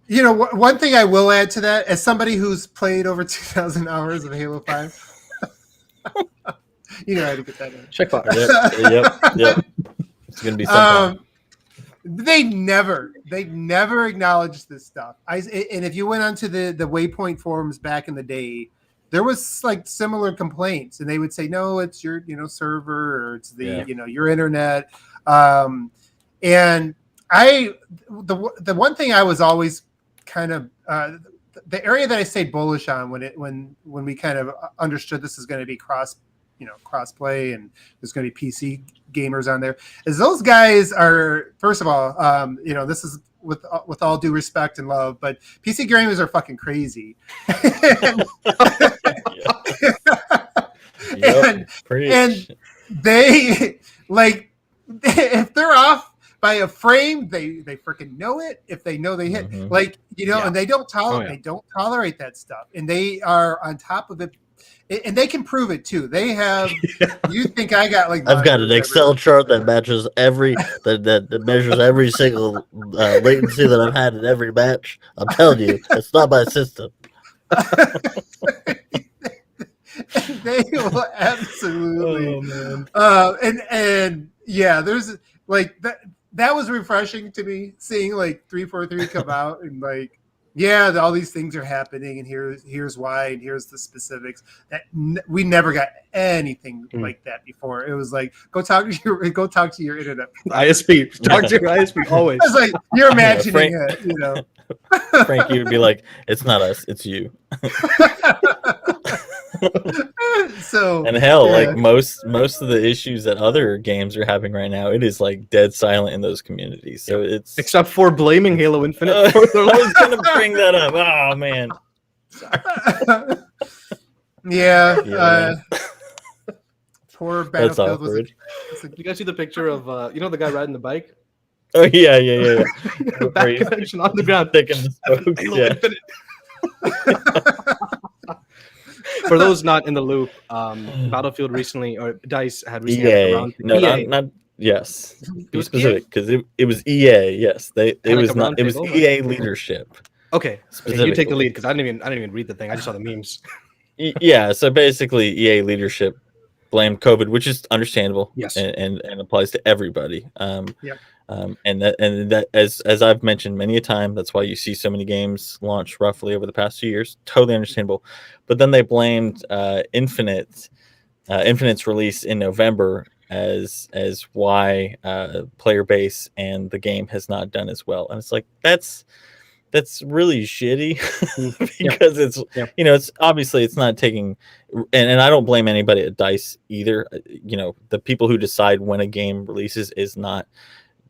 You know, one thing I will add to that, as somebody who's played over 2,000 hours of Halo 5, you know how to get that in.
Check box.
Yep. It's gonna be something.
They never acknowledged this stuff. And if you went onto the Waypoint forums back in the day, there was like similar complaints, and they would say, no, it's your server, or it's the your internet. And the one thing I was always kind of the area that I stayed bullish on when we kind of understood this is going to be crossplay and there's going to be PC gamers on there, is those guys are, first of all, this is with all due respect and love, but PC gamers are fucking crazy. and they like, if they're off by a frame, they freaking know it. If they know they hit, and they don't tolerate that stuff, and they are on top of it, and they can prove it too. They have. You think I got like?
I've got an Excel chart that matches that measures every single latency that I've had in every match. I'm telling you, it's not my system.
They will absolutely. There's like that. That was refreshing to me, seeing like 343 come out and like, all these things are happening, and here's why, and here's the specifics. That we never got anything like that before. It was like, go talk to your internet
ISP. Talk to your ISP always.
I was like, you're imagining it,
Frankie would be like, "It's not us, it's you."
So
and hell, like most of the issues that other games are having right now, it is like dead silent in those communities. So it's
except for blaming Halo Infinite.
I was gonna bring that up. Oh man.
Poor
That's
Battlefield
awkward.
You guys see the picture of the guy riding the bike?
Oh yeah.
Back connection on the ground.
Thick in the spokes.
Halo Infinite. For those not in the loop, Battlefield recently, or DICE had recently
EA. No,
EA.
not yes. Be
was
specific, because it was EA. Yes, it was not. It was
roundtable,
EA leadership.
Okay, you take the lead, because I didn't even read the thing. I just saw the memes.
Yeah. So basically, EA leadership blamed COVID, which is understandable.
Yes,
and applies to everybody.
And
that as I've mentioned many a time, that's why you see so many games launch roughly over the past 2 years. Totally understandable. But then they blamed Infinite's release in November as why player base and the game has not done as well. And it's like that's really shitty because it's obviously it's not taking, and I don't blame anybody at DICE either. The people who decide when a game releases is not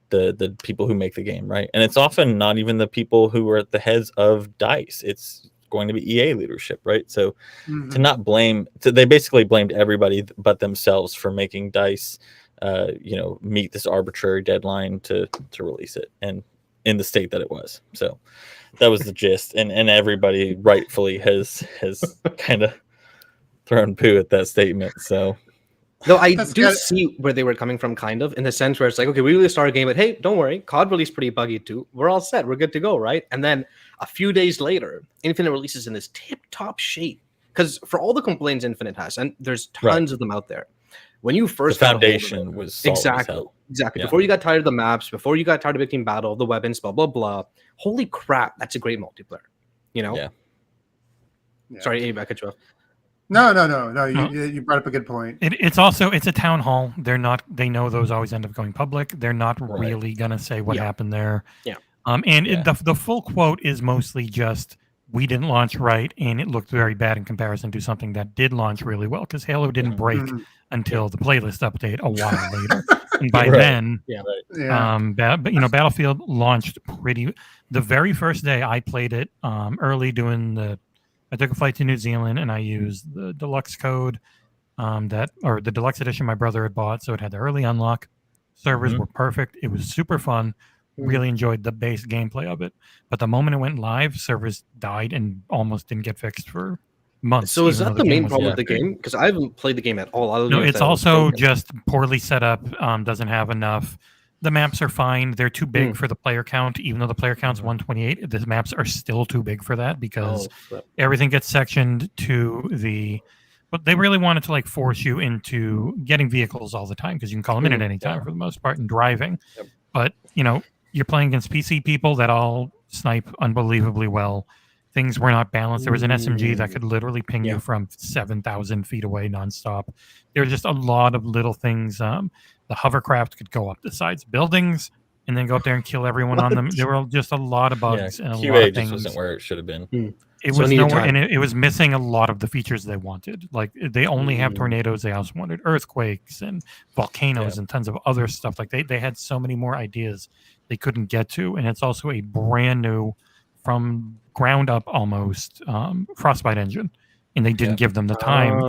the people who make the game, right? And it's often not even the people who are at the heads of DICE. It's going to be EA leadership, right? So
Mhm.
to not blame, they basically blamed everybody but themselves for making DICE, meet this arbitrary deadline to release it, and in the state that it was. So that was the gist, and everybody rightfully has kind of thrown poo at that statement. So
No, I
That's
do
good.
see where they were coming from, kind of, in the sense where it's like, okay, we released our game, but hey, don't worry, COD released pretty buggy too. We're all set. We're good to go, right? And then a few days later, Infinite releases in this tip-top shape. Because for all the complaints Infinite has, and there's tons of them out there, when you
the
first got a hold of
foundation
it-
was solid as
exactly,
hell.
exactly.
Yeah.
Before you got tired of the maps, before you got tired of Big Team Battle, the weapons, blah blah blah. Holy crap, that's a great multiplayer. You know?
Yeah.
Yeah.
Sorry, Abe, I cut you off.
No.
No.
You brought up a good point.
It's a town hall. They know those always end up going public. They're not really gonna say what happened there.
Yeah.
The full quote is mostly just, we didn't launch right, and it looked very bad in comparison to something that did launch really well, because Halo didn't break
Mhm.
until the playlist update a while later. And by
Right.
then,
Yeah.
Battlefield launched the very first day I played it early I took a flight to New Zealand, and I used the deluxe code the deluxe edition my brother had bought, so it had the early unlock. Servers were perfect. It was super fun. Really enjoyed the base gameplay of it. But the moment it went live, servers died and almost didn't get fixed for months.
So is
even
that
though
the main
was
problem with the
great.
game? Because I haven't played the game at all.
No, it's also just poorly set up. Doesn't have enough. The maps are fine. They're too big for the player count. Even though the player count's 128, the maps are still too big for that, because everything gets sectioned to but they really wanted to force you into getting vehicles all the time, because you can call them in at any time for the most part, and driving.
Yep.
But you're playing against PC people that all snipe unbelievably well. Things were not balanced. There was an SMG that could literally ping you from 7,000 feet away nonstop. There were just a lot of little things. The hovercraft could go up the sides of buildings and then go up there and kill everyone on them. There were just a lot of bugs and a lot
QA
of
just
things.
wasn't where it should have been.
It
So
was
it needed
nowhere,
time.
and it was missing a lot of the features they wanted. Like, they only have tornadoes. They also wanted earthquakes and volcanoes and tons of other stuff. Like, they had so many more ideas they couldn't get to, and it's also a brand new, from ground up almost, Frostbite engine, and they didn't give them the time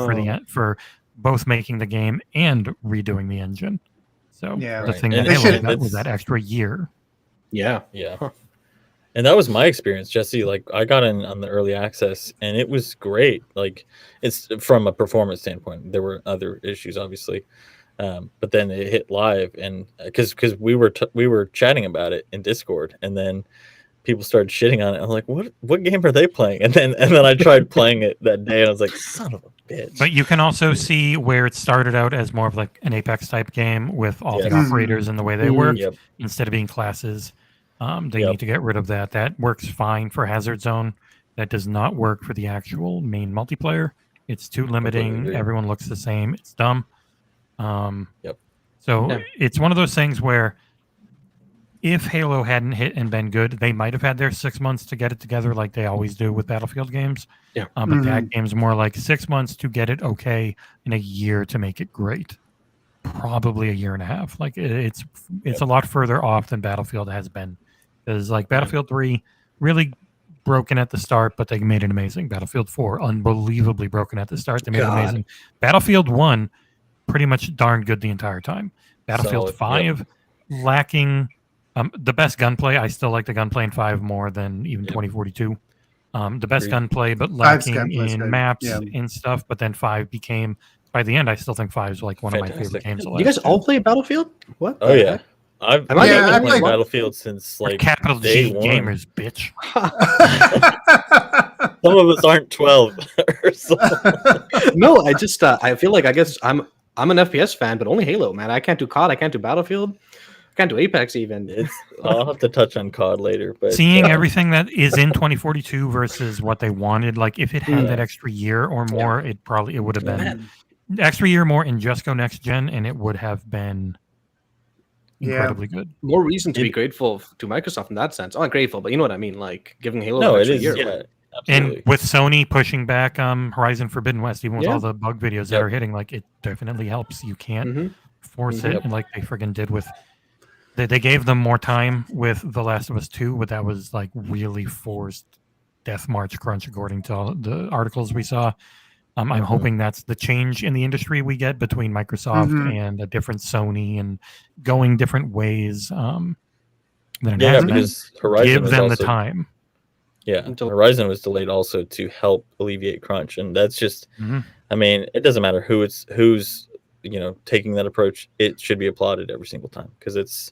for both making the game and redoing the engine. So the thing that
And
Halo got was that extra year.
Yeah.
Huh. And that was my experience, Jesse. Like, I got in on the early access, and it was great. Like, it's from a performance standpoint. There were other issues, obviously, but then it hit live, and because we were chatting about it in Discord, and then people started shitting on it. I'm like, what game are they playing? And then I tried playing it that day, and I was like, son of a bitch.
But you can also see where it started out as more of like an Apex type game with all the operators and the way they work instead of being classes. They need to get rid of that. That works fine for Hazard Zone. That does not work for the actual main multiplayer. It's too limiting. Everyone looks the same. It's dumb. So it's one of those things where if Halo hadn't hit and been good, they might have had their 6 months to get it together, like they always do with Battlefield games. But that game's more like 6 months to get it okay and a year to make it great. Probably a year and a half. Like, it's a lot further off than Battlefield has been. Because like Battlefield 3, really broken at the start, but they made it amazing. Battlefield 4, unbelievably broken at the start. They made it amazing. Battlefield 1, pretty much darn good the entire time. Battlefield 5, lacking the best gunplay. I still like the gunplay in 5 more than even 2042. The best gunplay, but lacking in maps and stuff. But then 5 became, by the end, I still think 5 is like one of my favorite games.
You guys all play Battlefield? What?
Oh yeah. I've been
I
playing Battlefield since like
capital
day
G
one.
gamers, bitch.
Some of us aren't 12 or so.
No, I feel like, I guess I'm an FPS fan, but only Halo, man. I can't do COD. I can't do Battlefield. I can't do Apex even.
I'll have to touch on COD later, but
seeing everything that is in 2042 versus what they wanted, like if it had that extra year or more, it would have been extra year more and just go next gen, and it would have been incredibly good.
More reason to be grateful to Microsoft in that sense. I'm not grateful, but you know what I mean, like giving Halo
no,
an
it
extra
is.
year.
Yeah,
absolutely. And with Sony pushing back Horizon Forbidden West, even with all the bug videos that are hitting, like it definitely helps. You can't force it, and like they friggin' did with. They gave them more time with The Last of Us 2, but that was like really forced death march crunch, according to all the articles we saw. I'm hoping that's the change in the industry we get between Microsoft and a different Sony and going different ways than it has been.
because Horizon
Give
was
them
also,
the time.
Yeah, Horizon was delayed also to help alleviate crunch, and that's just, I mean, it doesn't matter who's taking that approach. It should be applauded every single time because it's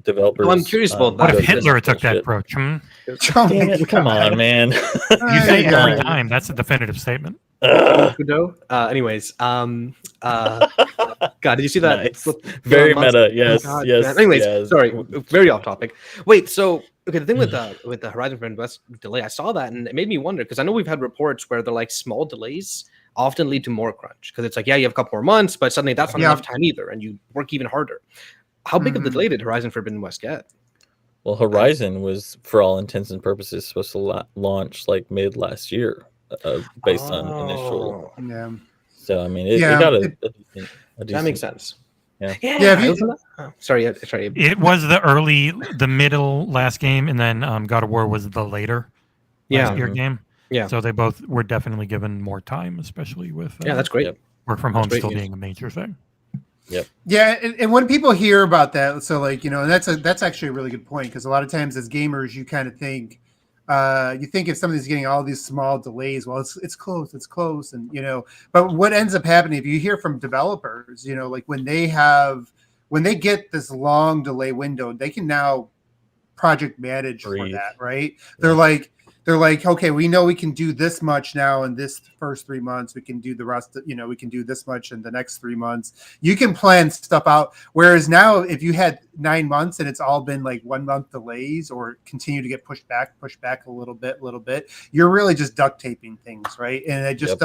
developers.
Well, I'm curious about
What
that.
if Hitler took that approach?
Damn it, come on, man.
You say it every time. That's a definitive statement.
Anyways, God, did you see that?
Nice. Very meta. Yes,
God,
yes.
man. Anyways,
yes.
sorry, very off topic. Wait, so okay, the thing with the Horizon Forbidden West delay, I saw that and it made me wonder because I know we've had reports where they're like small delays often lead to more crunch because it's like, yeah, you have a couple more months, but suddenly that's not enough time either, and you work even harder. How big of the delay did Horizon Forbidden West get?
Well, Horizon was, for all intents and purposes, supposed to launch like mid last year, based on initial.
Yeah.
So I mean, it got a decent.
That makes sense.
Yeah.
Sorry.
It was the middle last game, and then God of War was the later last year game.
Yeah.
So they both were definitely given more time, especially with
that's great.
Work from home still being a major thing.
Yep.
Yeah, and when people hear about that, so like and that's actually a really good point because a lot of times as gamers you kind of think if somebody's getting all these small delays, well, it's close, and but what ends up happening if you hear from developers, like when they get this long delay window, they can now project manage for that, right? Yeah. They're like, okay, we know we can do this much now in this first 3 months. We can do the rest, we can do this much in the next 3 months. You can plan stuff out. Whereas now, if you had 9 months and it's all been like 1 month delays or continue to get pushed back a little bit, you're really just duct taping things, right? And it just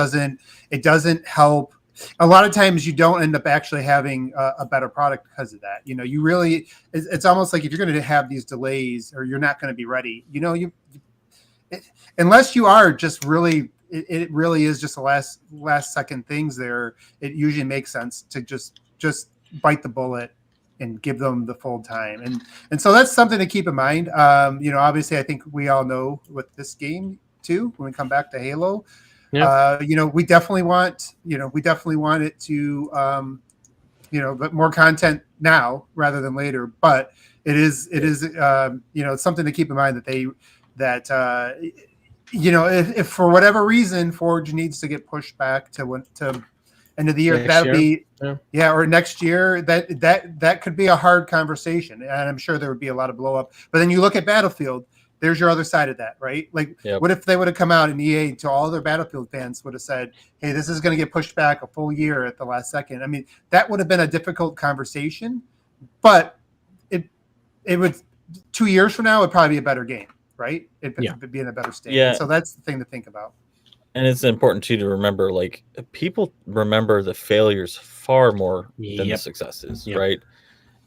it doesn't help. A lot of times you don't end up actually having a better product because of that. You really, it's almost like if you're going to have these delays or you're not going to be ready, unless you are just really, it really is just the last second things there. It usually makes sense to just bite the bullet and give them the full time. And so that's something to keep in mind. Obviously I think we all know with this game too, when we come back to Halo, we definitely want it to, but more content now rather than later, but it is it's something to keep in mind if for whatever reason Forge needs to get pushed back to end of the year, that'll be or next year, that could be a hard conversation, and I'm sure there would be a lot of blow up. But then you look at Battlefield, there's your other side of that, right? Like, what if they would have come out and EA to all their Battlefield fans would have said, hey, this is going to get pushed back a full year at the last second? I mean, that would have been a difficult conversation, but it would 2 years from now it would probably be a better game. Right? It'd be in a better state.
Yeah.
So that's the thing to think about.
And it's important too to remember, like, people remember the failures far more than the successes, right?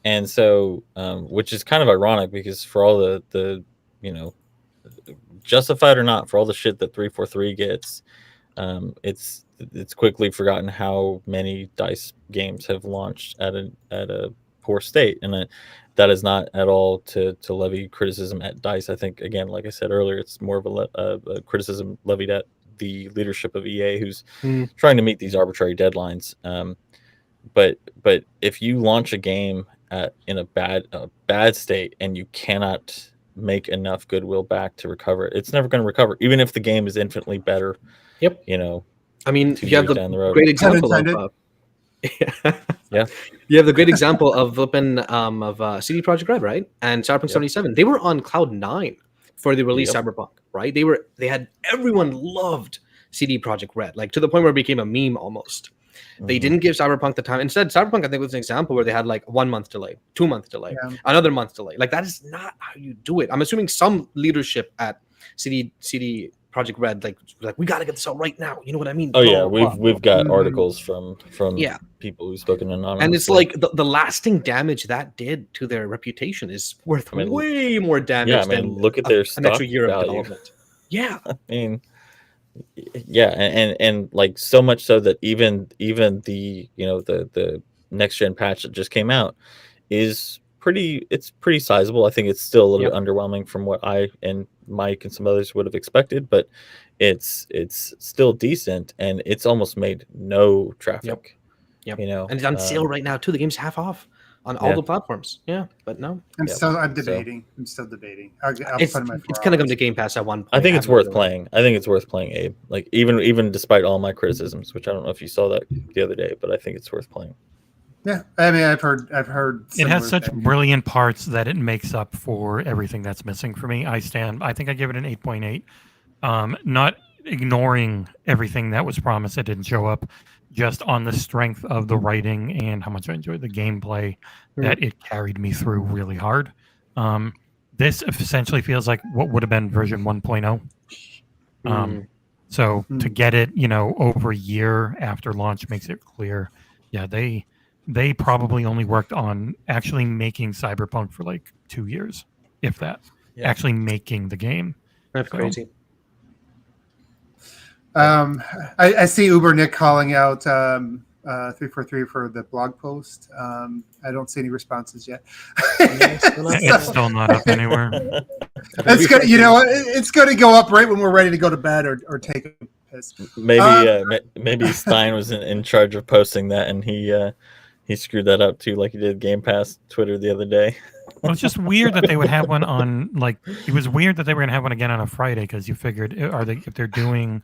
And so, which is kind of ironic because for all the justified or not, for all the shit that 343 gets, it's quickly forgotten how many DICE games have launched at a poor state, and that is not at all to levy criticism at DICE. I think, again, like I said earlier, it's more of a criticism levied at the leadership of EA, who's trying to meet these arbitrary deadlines. But if you launch a game in a bad state and you cannot make enough goodwill back to recover it, it's never going to recover, even if the game is infinitely better.
Yep. I mean, you have the great example of. You have the great example of CD Projekt Red, right? And Cyberpunk 77. They were on cloud 9 before they released Cyberpunk, right? Everyone loved CD Projekt Red, like to the point where it became a meme almost. They didn't give Cyberpunk the time. Instead, Cyberpunk, I think, was an example where they had like 1 month delay, 2 month delay, another month delay. Like, that is not how you do it. I'm assuming some leadership at CD Projekt Red, like we got to get this out right now. You know what I mean?
Oh yeah, we've got articles from people who've spoken anonymously.
And it's like the lasting damage that did to their reputation is worth way more damage than
look at their
an extra year
value.
of development. Yeah,
I mean, and like so much so that even the the next gen patch that just came out is pretty sizable. I think it's still a little bit underwhelming from what I and Mike and some others would have expected, but it's still decent, and it's almost made no traffic.
Yep.
You know,
And it's on sale right now too. The game's half off on all the platforms. Yeah, but no,
I'm
Yep.
debating. I'm still debating. I'll
it's
put in my
it's gonna come to Game Pass at one point.
I think it's
have no
worth
idea.
playing. I think it's worth playing, Abe. Like even despite all my criticisms, which I don't know if you saw that the other day, but I think it's worth playing.
Yeah, I mean, I've heard.
It
similar
has such
things.
brilliant parts that it makes up for everything that's missing for me. I think I give it an 8.8. Not ignoring everything that was promised that didn't show up, just on the strength of the writing and how much I enjoyed the gameplay, that it carried me through really hard. This essentially feels like what would have been version 1.0. So to get it, over a year after launch makes it clear. Yeah, they probably only worked on actually making Cyberpunk for like 2 years, if that.
Yeah.
Actually making the game.
That's
So-
crazy.
I see Uber Nick calling out 343 for the blog post. I don't see any responses yet.
It's still not up anywhere.
It's gonna, it's going to go up right when we're ready to go to bed or take a piss.
Maybe Stein was in charge of posting that, and he screwed that up too, like he did Game Pass Twitter the other day.
Well, it's just weird that they would have one on, it was weird that they were going to have one again on a Friday, because you figured, if they're doing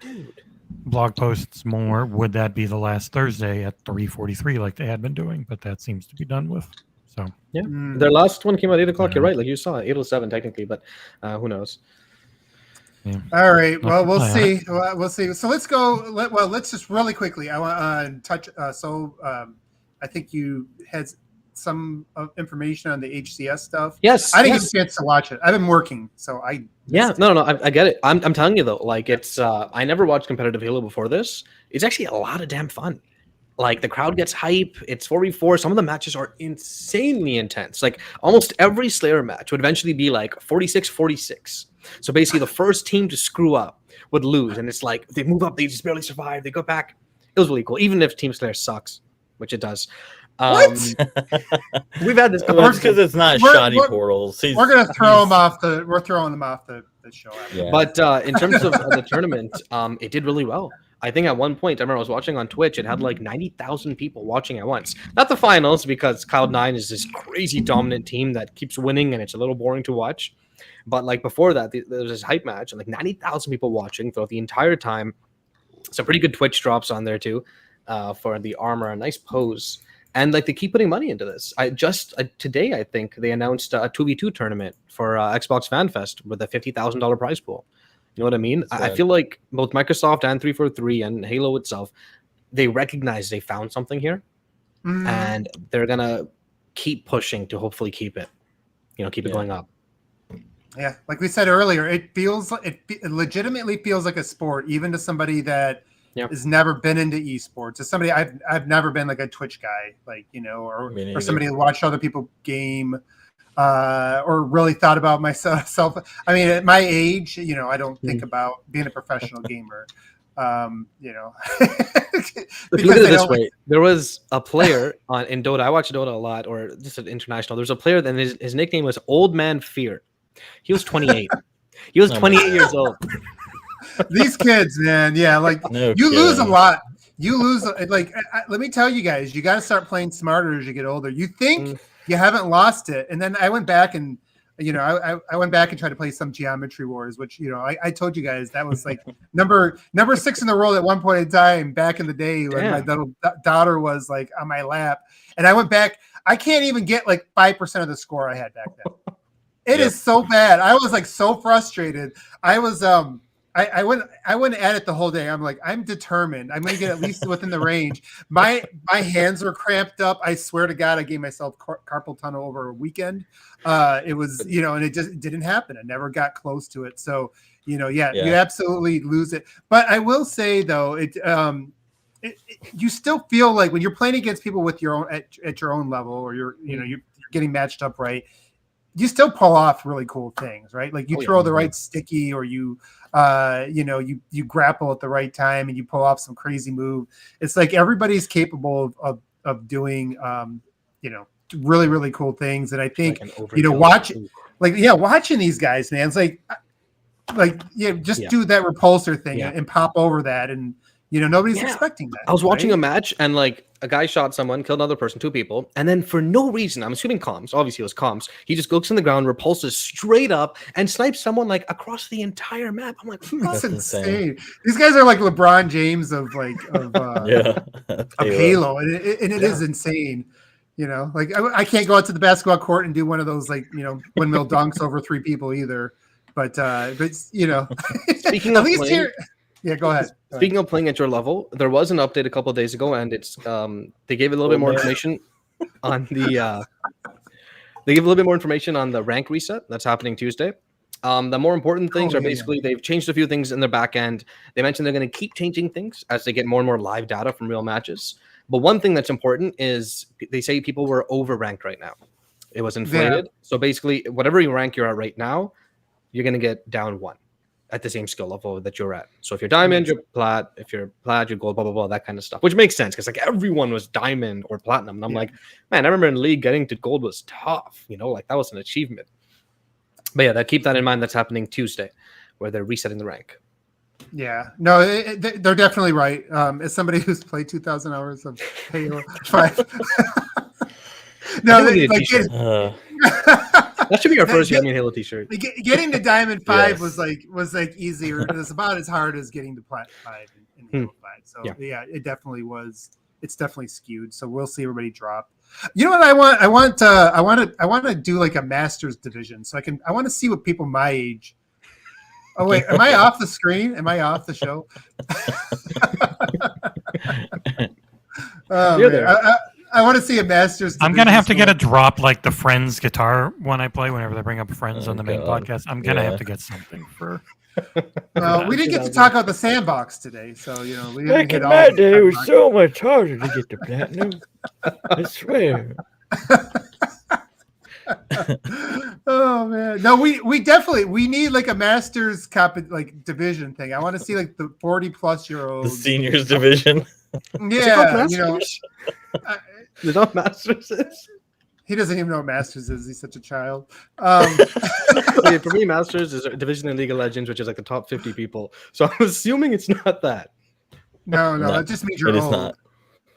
blog posts more, would that be the last Thursday at 3:43 like they had been doing? But that seems to be done with. So
Yeah, their last one came out 8 o'clock. You're right, like you saw, 8:07 technically, but who knows?
yeah.
All right. Well, we'll
Yeah.
see. We'll see. So let's go. Let's just really quickly. I want to touch. I think you had some information on the HCS stuff.
Yes,
I didn't get a chance to watch it. I've been working, so I.
Yeah, no, I get it. I'm telling you though, like it's I never watched competitive Halo before this. It's actually a lot of damn fun. Like the crowd gets hype. It's 4v4. Some of the matches are insanely intense. Like almost every Slayer match would eventually be like 46-46. So basically the first team to screw up would lose. And it's like they move up, they just barely survive, they go back. It was really cool. Even if Team Slayer sucks, which it does. We've had this
Well, because it's not shoddy portals.
We're gonna throw them off the. We're throwing them off the show.
Yeah.
But in terms of the tournament, it did really well. I think at one point, I remember I was watching on Twitch, it had like 90,000 people watching at once. Not the finals, because Cloud9 is this crazy dominant team that keeps winning and it's a little boring to watch. But like before that, there was this hype match and like 90,000 people watching throughout the entire time. Some pretty good Twitch drops on there too for the armor, a nice pose. And like they keep putting money into this. Today, I think they announced a 2v2 tournament for Xbox Fan Fest with a $50,000 prize pool. You know what I mean? I feel like both Microsoft and 343 and Halo itself, they recognize they found something here, and they're gonna keep pushing to hopefully keep it, keep it going up.
Yeah, like we said earlier, it legitimately feels like a sport, even to somebody that has never been into esports. As somebody I've never been like a Twitch guy, or somebody who watched other people game. Or really thought about myself. I mean, at my age, I don't think about being a professional gamer.
Look at it this way. There was a player in Dota. I watch Dota a lot, or just an international. There's a player, and his nickname was Old Man Fear. He was 28. He was 28 years old.
These kids, man, lose a lot. You lose, let me tell you guys, you got to start playing smarter as you get older. You think you haven't lost it, and then I went back and I went back and tried to play some Geometry Wars, which I told you guys that was like number 6 in the world at one point in time back in the day when my little daughter was like on my lap, and I went back. I can't even get like 5% of the score I had back then. It is so bad. I was like so frustrated. I was I went at it the whole day. I'm like, I'm determined. I'm going to get at least within the range. My hands were cramped up. I swear to God, I gave myself carpal tunnel over a weekend. It was, and it just didn't happen. I never got close to it. So, you absolutely lose it. But I will say though, you still feel like when you're playing against people with your own at your own level, or you're getting matched up right, you still pull off really cool things, right? Like you throw the right sticky, or you grapple at the right time and you pull off some crazy move. It's like everybody's capable of doing, really, really cool things. And I think, watching these guys, man, it's like, just do that repulsor thing and pop over that, and nobody's expecting that.
I was watching a match and like a guy shot someone, killed another person, 2 people, and then for no reason, I'm assuming comms, obviously it was comms, he just looks on the ground, repulses straight up, and snipes someone like across the entire map. I'm like,
that's insane. These guys are like LeBron James of Halo, and it is insane. Like I can't go out to the basketball court and do one of those windmill dunks over 3 people either. But speaking
of
at least
playing,
here. Yeah, go ahead.
Speaking of playing at your level, there was an update a couple of days ago, and it's they gave a little bit more information on the rank reset that's happening Tuesday. The more important things are basically they've changed a few things in their back end. They mentioned they're going to keep changing things as they get more and more live data from real matches. But one thing that's important is they say people were over ranked right now. It was inflated. Yeah. So basically, whatever rank you're at right now, you're going to get down 1 at the same skill level that you're at. So if you're diamond, you're plat. If you're plat, you're gold, blah, blah, blah, that kind of stuff, which makes sense because like everyone was diamond or platinum. And I'm like, man, I remember in League getting to gold was tough, like that was an achievement. But yeah, keep that in mind. That's happening Tuesday where they're resetting the rank. Yeah,
no, they're definitely right. As somebody who's played 2,000 hours of Halo 5.
That should be our first Halo t-shirt.
Getting to Diamond 5 was like easier. It was about as hard as getting to Plat 5 in Halo 5. So it definitely was. It's definitely skewed. So we'll see everybody drop. You know what I want? I want to do like a Masters division. So I want to see what people my age. Oh wait, am I off the screen? Am I off the show? You're there. I want to see a Masters.
I'm going to have to get a drop like the Friends guitar when I play, whenever they bring up Friends on the main podcast. I'm going to have to get something for.
Well, we didn't get to talk about the sandbox today, so we didn't
back
get
in
all.
my day, it was so much harder to get to platinum. I swear.
Oh man, no, we definitely need like a Masters division thing. I want to see like the 40+ year olds,
the seniors division.
Yeah,
you know what Masters is?
He doesn't even know what Masters is. He's such a child.
For me, Masters is a division in League of Legends, which is like the top 50 people. So I'm assuming it's not that.
No, it just means you're old.
Not.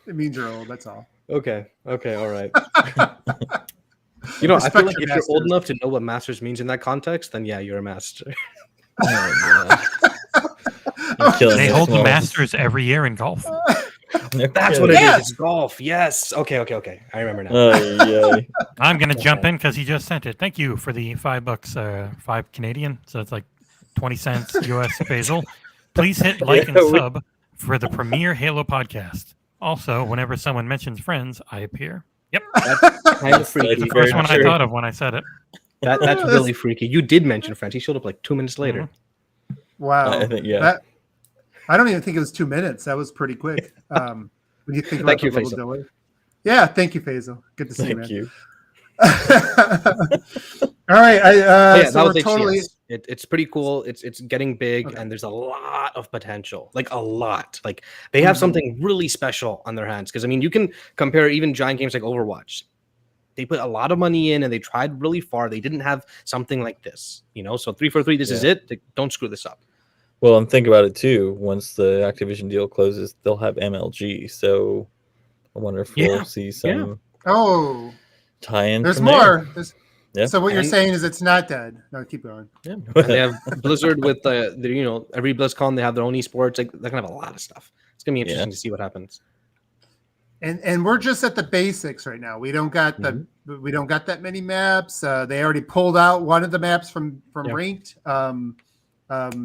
It means you're old. That's all.
Okay, all right. I feel like if you're old enough to know what Masters means in that context, then yeah, you're a master.
They hold the Masters every year in golf.
That's what it is. It's golf. Yes. Okay. I remember now.
I'm going to jump in because he just sent it. Thank you for the $5, 5 Canadian. So it's like 20 cents US Basil. Please hit like and sub for the premier Halo podcast. Also, whenever someone mentions Friends, I appear. Yep.
That's kind of freaky.
The first one I thought of when I said it.
That's really freaky. You did mention Friends. He showed up like 2 minutes later.
Wow.
I think,
I don't even think it was 2 minutes. That was pretty quick. When you think about
thank you,
the little
Faisal.
delay. Yeah, thank you, Faisal. Good to see you, man.
Thank you.
All right.
So we're totally. It's pretty cool. It's getting big, and there's a lot of potential. Like a lot. Like they have something really special on their hands. Because I mean, you can compare even giant games like Overwatch. They put a lot of money in, and they tried really far. They didn't have something like this. So 343. This is it. Don't screw this up.
Well, and think about it too. Once the Activision deal closes, they'll have MLG. So I wonder if we'll see some tie-in.
There's more. So what you're saying is it's not dead. No, keep going.
Yeah. And they have Blizzard with every BlizzCon they have their own esports. Like they're gonna have a lot of stuff. It's gonna be interesting to see what happens.
And we're just at the basics right now. We don't got we don't got that many maps. They already pulled out one of the maps from ranked.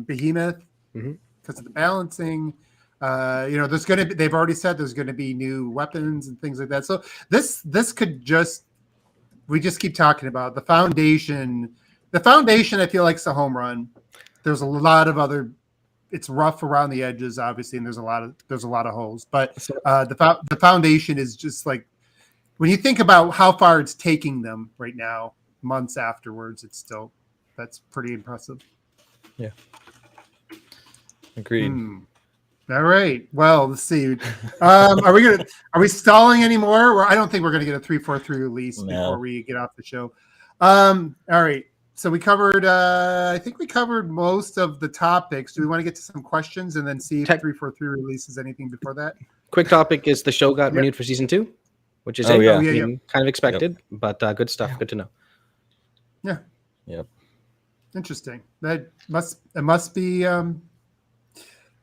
Behemoth because of the balancing. There's going to be. They've already said there's going to be new weapons and things like that. So this could just. We just keep talking about the foundation. The foundation, I feel like, is a home run. There's a lot of other. It's rough around the edges, obviously, and there's a lot of holes. But the foundation is just like when you think about how far it's taking them right now, months afterwards, that's pretty impressive.
Yeah. Agreed.
All right. Well, let's see. Are we stalling anymore? I don't think we're gonna get a 343 release before we get off the show. All right. So we covered. I think we covered most of the topics. Do we want to get to some questions and then see if 343 releases anything before that?
Quick topic is the show got renewed for season 2, which is
Oh, yeah.
kind of expected, but good stuff. Good to know.
Yeah.
Yep.
Interesting. It must be. I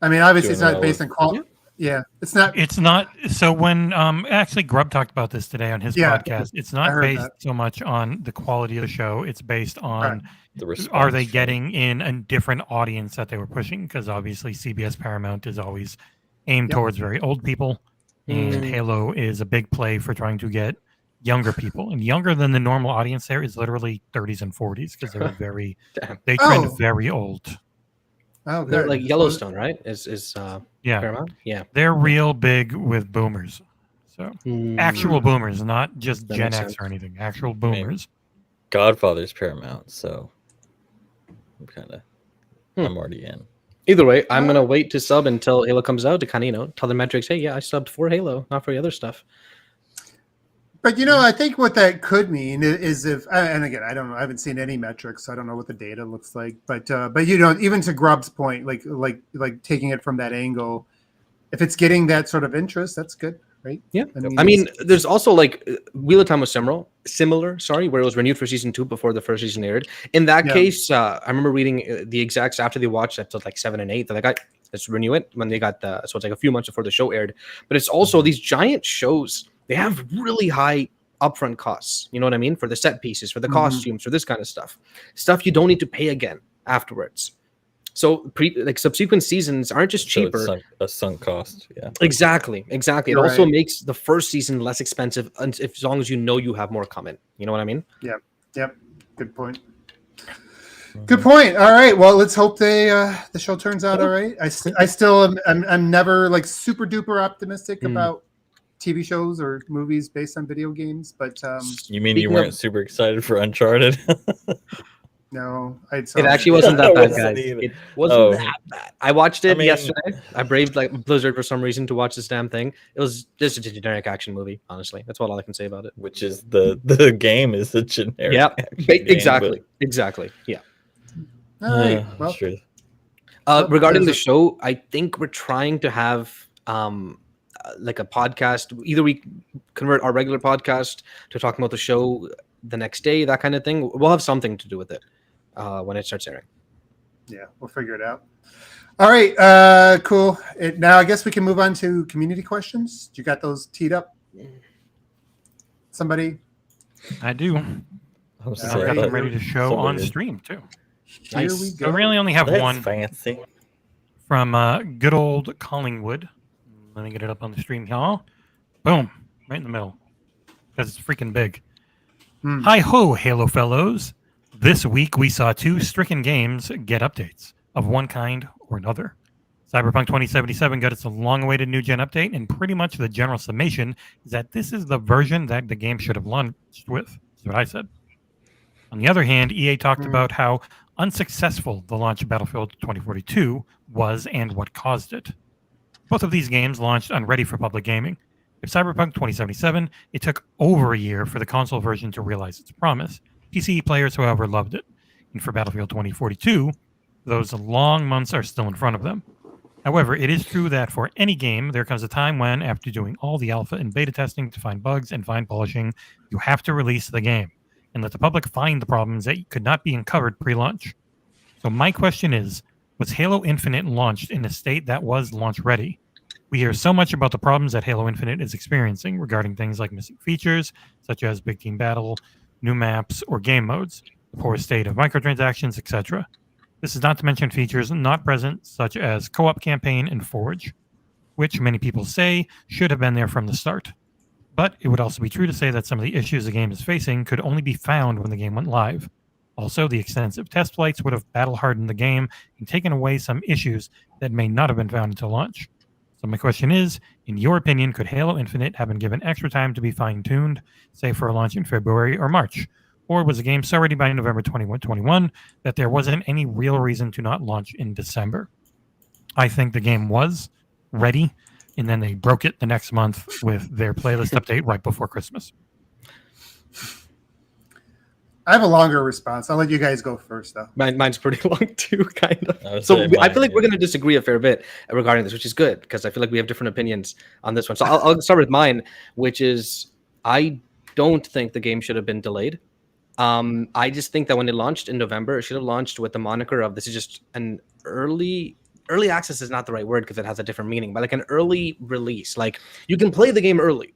mean, obviously, it's not based on quality. Yeah, it's not.
It's not. So when actually Grubb talked about this today on his podcast, it's not based so much on the quality of the show. It's based on
the response.
Are they getting in a different audience that they were pushing? Because obviously CBS Paramount is always aimed towards very old people, and Halo is a big play for trying to get younger people, and younger than the normal audience there is literally 30s and 40s because they're very they trend very old.
Oh,
they're like Yellowstone, right? Is Paramount? Yeah,
they're real big with boomers. So actual boomers, not just Gen X or anything. Actual boomers.
Godfather's Paramount, so I'm already in.
Either way, I'm gonna wait to sub until Halo comes out to kind of tell the metrics. Hey, I subbed for Halo, not for the other stuff.
But I think what that could mean is if, and again, I don't know, I haven't seen any metrics, so I don't know what the data looks like. But even to Grubb's point, like taking it from that angle, if it's getting that sort of interest, that's good, right?
Yeah. I mean, there's also like Wheel of Time was similar, where it was renewed for season 2 before the first season aired. In that case, I remember reading the execs after they watched episodes like 7 and 8. They're like, let's renew it when they got so it's like a few months before the show aired. But it's also these giant shows. They have really high upfront costs. You know what I mean? For the set pieces, for the costumes, for this kind of stuff. Stuff you don't need to pay again afterwards. So subsequent seasons aren't just cheaper.
So it's a sunk cost. Yeah.
Exactly. It also makes the first season less expensive as long as you have more coming. You know what I mean?
Yeah. Yep. Good point. Good point. All right. Well, let's hope the show turns out all right. I still I'm never like super duper optimistic about TV shows or movies based on video games, but
you mean you weren't super excited for Uncharted?
No,
it actually wasn't that bad, guys. It wasn't that bad. I watched it yesterday. I braved Blizzard for some reason to watch this damn thing. It was just a generic action movie, honestly. That's all I can say about it.
Which is the game is a generic.
Yeah,
exactly.
Yeah.
All right. Well,
sure.
Regarding the show, I think we're trying to have like a podcast. Either we convert our regular podcast to talking about the show the next day, that kind of thing. We'll have something to do with it when it starts airing.
Yeah, we'll figure it out. All right, cool. Now I guess we can move on to community questions. You got those teed up? Somebody?
I do. I've got them ready to show on stream too.
Here we go.
I really only have one.
Fancy.
From good old Collingwood. Let me get it up on the stream here. Boom. Right in the middle. Because it's freaking big. Hi-ho, Halo fellows. This week we saw 2 stricken games get updates of one kind or another. Cyberpunk 2077 got its long-awaited new-gen update, and pretty much the general summation is that this is the version that the game should have launched with. That's what I said. On the other hand, EA talked about how unsuccessful the launch of Battlefield 2042 was and what caused it. Both of these games launched unready for public gaming. If Cyberpunk 2077, it took over a year for the console version to realize its promise. PC players, however, loved it. And for Battlefield 2042, those long months are still in front of them. However, it is true that for any game, there comes a time when, after doing all the alpha and beta testing to find bugs and fine polishing, you have to release the game and let the public find the problems that could not be uncovered pre-launch. So my question is, was Halo Infinite launched in a state that was launch-ready? We hear so much about the problems that Halo Infinite is experiencing regarding things like missing features, such as big team battle, new maps, or game modes, the poor state of microtransactions, etc. This is not to mention features not present, such as co-op campaign and Forge, which many people say should have been there from the start. But it would also be true to say that some of the issues the game is facing could only be found when the game went live. Also, the extensive test flights would have battle-hardened the game and taken away some issues that may not have been found until launch. So my question is, in your opinion, could Halo Infinite have been given extra time to be fine-tuned, say for a launch in February or March? Or was the game so ready by November 2021 that there wasn't any real reason to not launch in December? I think the game was ready, and then they broke it the next month with their playlist update right before Christmas.
I have a longer response. I'll let you guys go first, though.
Mine's pretty long too, kind of.
I would
So
say
I
mine,
feel like we're
yeah.
going to disagree a fair bit regarding this, which is good because I feel like we have different opinions on this one. So I'll start with mine, which is I don't think the game should have been delayed. I just think that when it launched in November, it should have launched with the moniker of this is just an early access is not the right word because it has a different meaning, but like an early release. Like you can play the game early.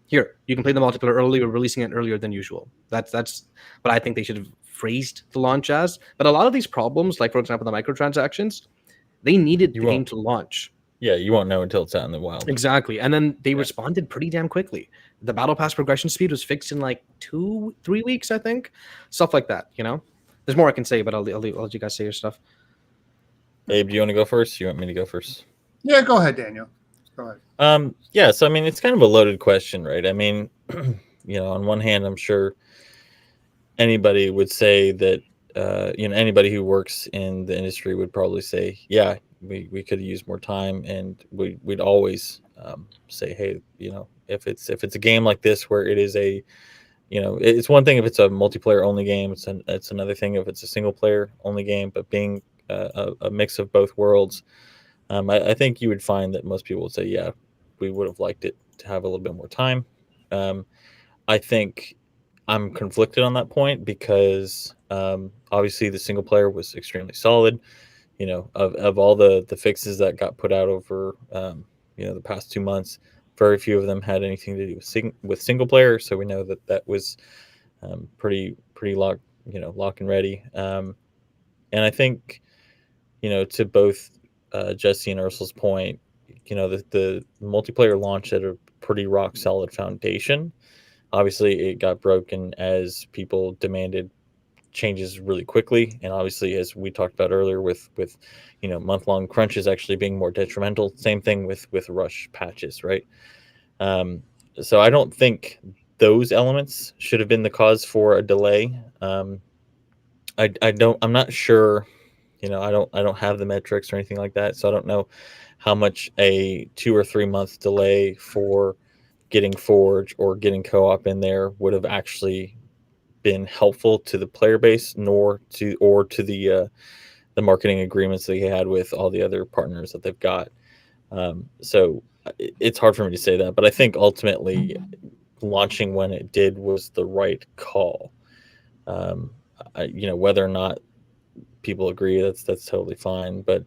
Here, you can play the multiplayer early. We're releasing it earlier than usual. That's what I think they should have phrased the launch as. But a lot of these problems, like for example, the microtransactions, they needed the game to launch.
Yeah, you won't know until it's out in the wild.
Exactly. And then they responded pretty damn quickly. The battle pass progression speed was fixed in like 2-3 weeks, I think. Stuff like that, you know? There's more I can say, but I'll let you guys say your stuff.
Abe, do you want to go first? You want me to go first?
Yeah, go ahead, Daniel. Go ahead.
Yeah, so I mean, it's kind of a loaded question, right? I mean, on one hand, I'm sure anybody would say that, anybody who works in the industry would probably say, yeah, we could have used more time, and we'd always say, hey, if it's a game like this where it is it's one thing if it's a multiplayer only game, it's another thing if it's a single player only game, but being a mix of both worlds. I think you would find that most people would say, yeah, we would have liked it to have a little bit more time. I think I'm conflicted on that point because obviously the single player was extremely solid. Of all the fixes that got put out over the past 2 months, very few of them had anything to do with single player. So we know that was pretty lock and ready. And I think to both Jesse and Aarsal's point, the multiplayer launched at a pretty rock solid foundation. Obviously, it got broken as people demanded changes really quickly, and obviously, as we talked about earlier, with month-long crunches actually being more detrimental. Same thing with rush patches, right? So I don't think those elements should have been the cause for a delay. I'm not sure. I don't have the metrics or anything like that, so I don't know how much a 2 or 3 month delay for getting Forge or getting co-op in there would have actually been helpful to the player base, nor to the marketing agreements they had with all the other partners that they've got. So it's hard for me to say that, but I think ultimately launching when it did was the right call. Whether or not people agree, that's totally fine, but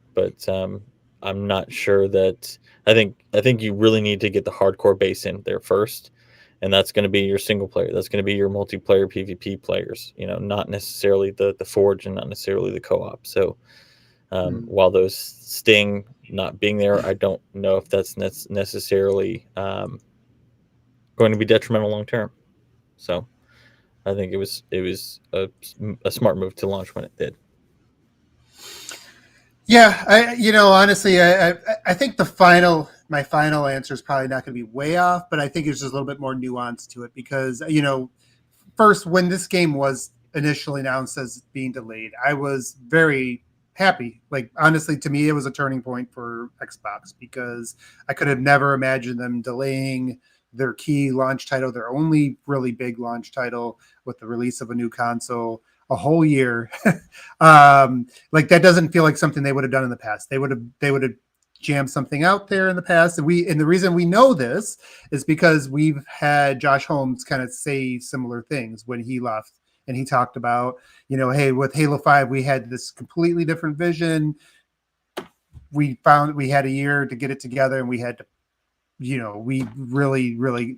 I'm not sure that I think you really need to get the hardcore base in there first, and that's going to be your single player, that's going to be your multiplayer PvP players, not necessarily the Forge and not necessarily the co-op. So while those sting not being there, I don't know if that's necessarily going to be detrimental long term. So I think it was a smart move to launch when it did.
Yeah, honestly, I think my final answer is probably not going to be way off, but I think there's just a little bit more nuance to it because, first, when this game was initially announced as being delayed, I was very happy. Like, honestly, to me, it was a turning point for Xbox because I could have never imagined them delaying their key launch title, their only really big launch title with the release of a new console a whole year. Like that doesn't feel like something they would have done in the past. They would have jammed something out there in the past. And the reason we know this is because we've had Josh Holmes kind of say similar things when he left. And he talked about, hey, with Halo 5, we had this completely different vision. We found we had a year to get it together, and we had to, we really, really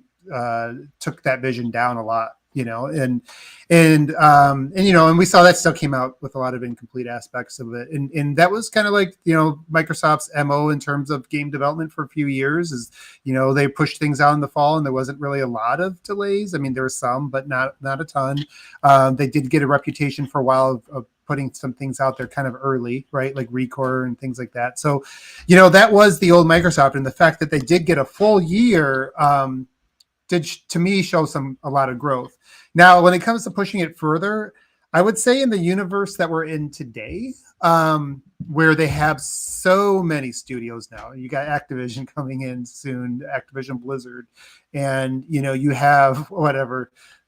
took that vision down a lot. And we saw that still came out with a lot of incomplete aspects of it. And that was kind of like, Microsoft's MO in terms of game development for a few years is, they pushed things out in the fall and there wasn't really a lot of delays. I mean, there were some, but not a ton. They did get a reputation for a while of putting some things out there kind of early, right? Like Recore and things like that. So, that was the old Microsoft, and the fact that they did get a full year, did to me show a lot of growth. Now, when it comes to pushing it further, I would say in the universe that we're in today, where they have so many studios now, you got Activision coming in soon, Activision Blizzard, and you have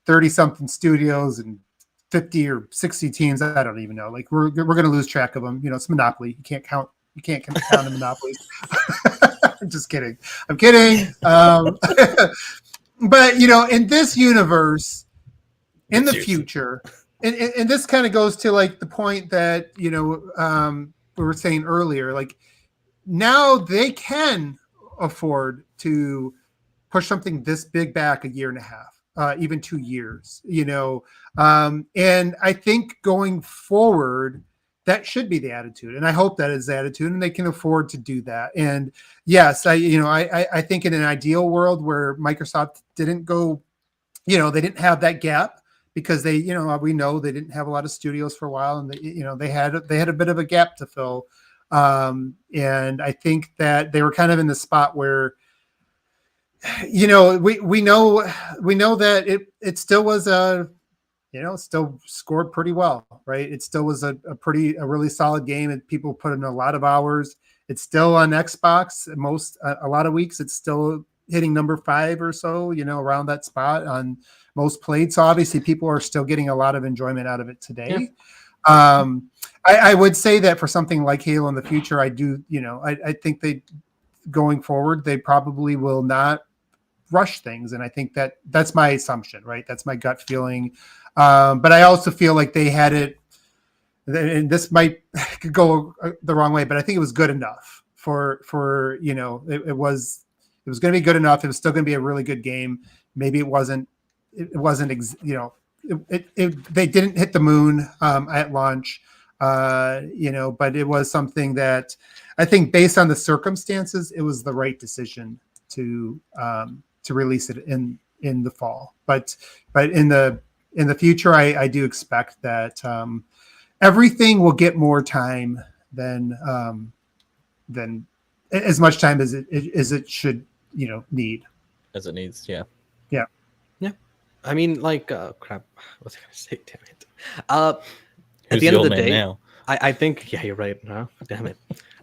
30 something studios and 50 or 60 teams. I don't even know. Like we're going to lose track of them. You know, it's Monopoly. You can't count the monopolies. I'm just kidding. I'm kidding. But you know, in this universe, in the future, and this kind of goes to like the point that, you know, we were saying earlier, like now they can afford to push something this big back a year and a half, even 2 years, you know. And I think going forward, that should be the attitude. And I hope that is the attitude, and they can afford to do that. And yes, I think in an ideal world where Microsoft didn't go, you know, they didn't have that gap because they, you know, we know they didn't have a lot of studios for a while, and they had a bit of a gap to fill. And I think that they were kind of in the spot where, you know, we know that it still was still scored pretty well, right? It still was a really solid game, and people put in a lot of hours. It's still on Xbox. A lot of weeks, it's still hitting number 5 or so, you know, around that spot on most played. So obviously people are still getting a lot of enjoyment out of it today. Yeah. I would say that for something like Halo in the future, I do, you know, I think going forward, they probably will not rush things. And I think that's my assumption, right? That's my gut feeling. But I also feel like they had it, and this might go the wrong way, but I think it was good enough for you know, it was going to be good enough. It was still going to be a really good game. Maybe it wasn't, you know, they didn't hit the moon at launch, you know, but it was something that I think based on the circumstances, it was the right decision to release it in the fall. But in the future, I do expect that everything will get more time than as much time as it should, you know, need.
As it needs, yeah.
I mean, like, crap. What was I gonna say? Damn it. At the end of the day, now? I think, yeah, you're right. Huh? Damn it.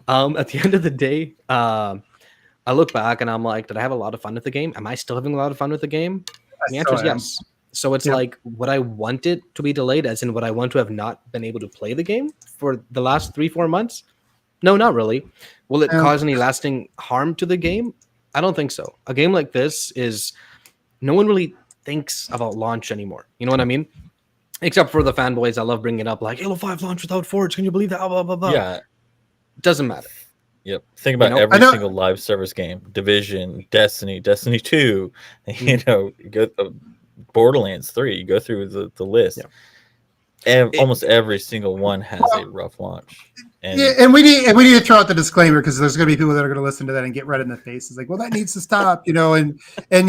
At the end of the day, I look back and I'm like, did I have a lot of fun with the game? Am I still having a lot of fun with the game? The answer is yes. So it's like, would I want it to be delayed, as in would I want to have not been able to play the game for the last 3-4 months? No, not really. Will it cause any lasting harm to the game? I don't think so. A game like this is, no one really thinks about launch anymore. You know what I mean? Except for the fanboys, I love bringing it up, like Halo 5 launch without Forge. Can you believe that? Blah, blah, blah.
Yeah.
Doesn't matter.
Yep. Think about every single live service game, Division, Destiny 2, you know, Borderlands 3, you go through the list. Yeah. Almost every single one has a rough launch.
And we need to throw out the disclaimer, because there's going to be people that are going to listen to that and get red in the face. It's like, well, that needs to stop, you know, and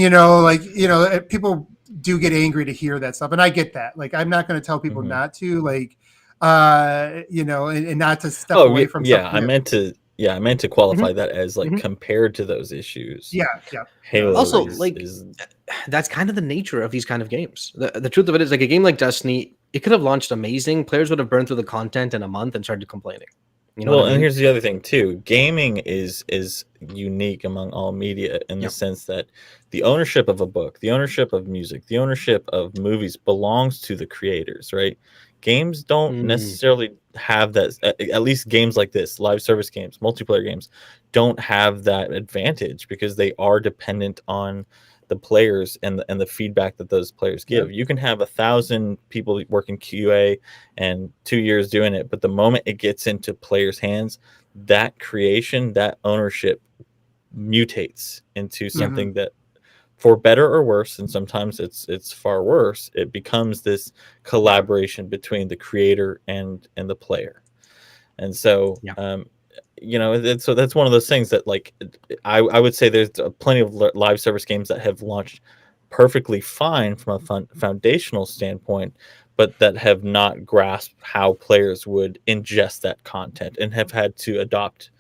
you know, like, you know, people do get angry to hear that stuff, and I get that. Like, I'm not going to tell people not to, like, you know, and not to step away from.
Yeah, I meant to qualify that as like compared to those issues.
Yeah.
Halo
also, that's kind of the nature of these kind of games. The truth of it is, like, a game like Destiny, it could have launched amazing. Players would have burned through the content in a month and started complaining. You know,
and here's the other thing too. Gaming is unique among all media in the sense that the ownership of a book, the ownership of music, the ownership of movies belongs to the creators, right? Games don't necessarily have that. At least games like this, live service games, multiplayer games, don't have that advantage because they are dependent on the players and the feedback that those players give. You can have 1,000 people working QA and 2 years doing it, but the moment it gets into players' hands, that creation, that ownership mutates into something that, for better or worse, and sometimes it's far worse, it becomes this collaboration between the creator and the player. And so you know, so that's one of those things that, like, I would say there's plenty of live service games that have launched perfectly fine from a foundational standpoint, but that have not grasped how players would ingest that content and have had to adapt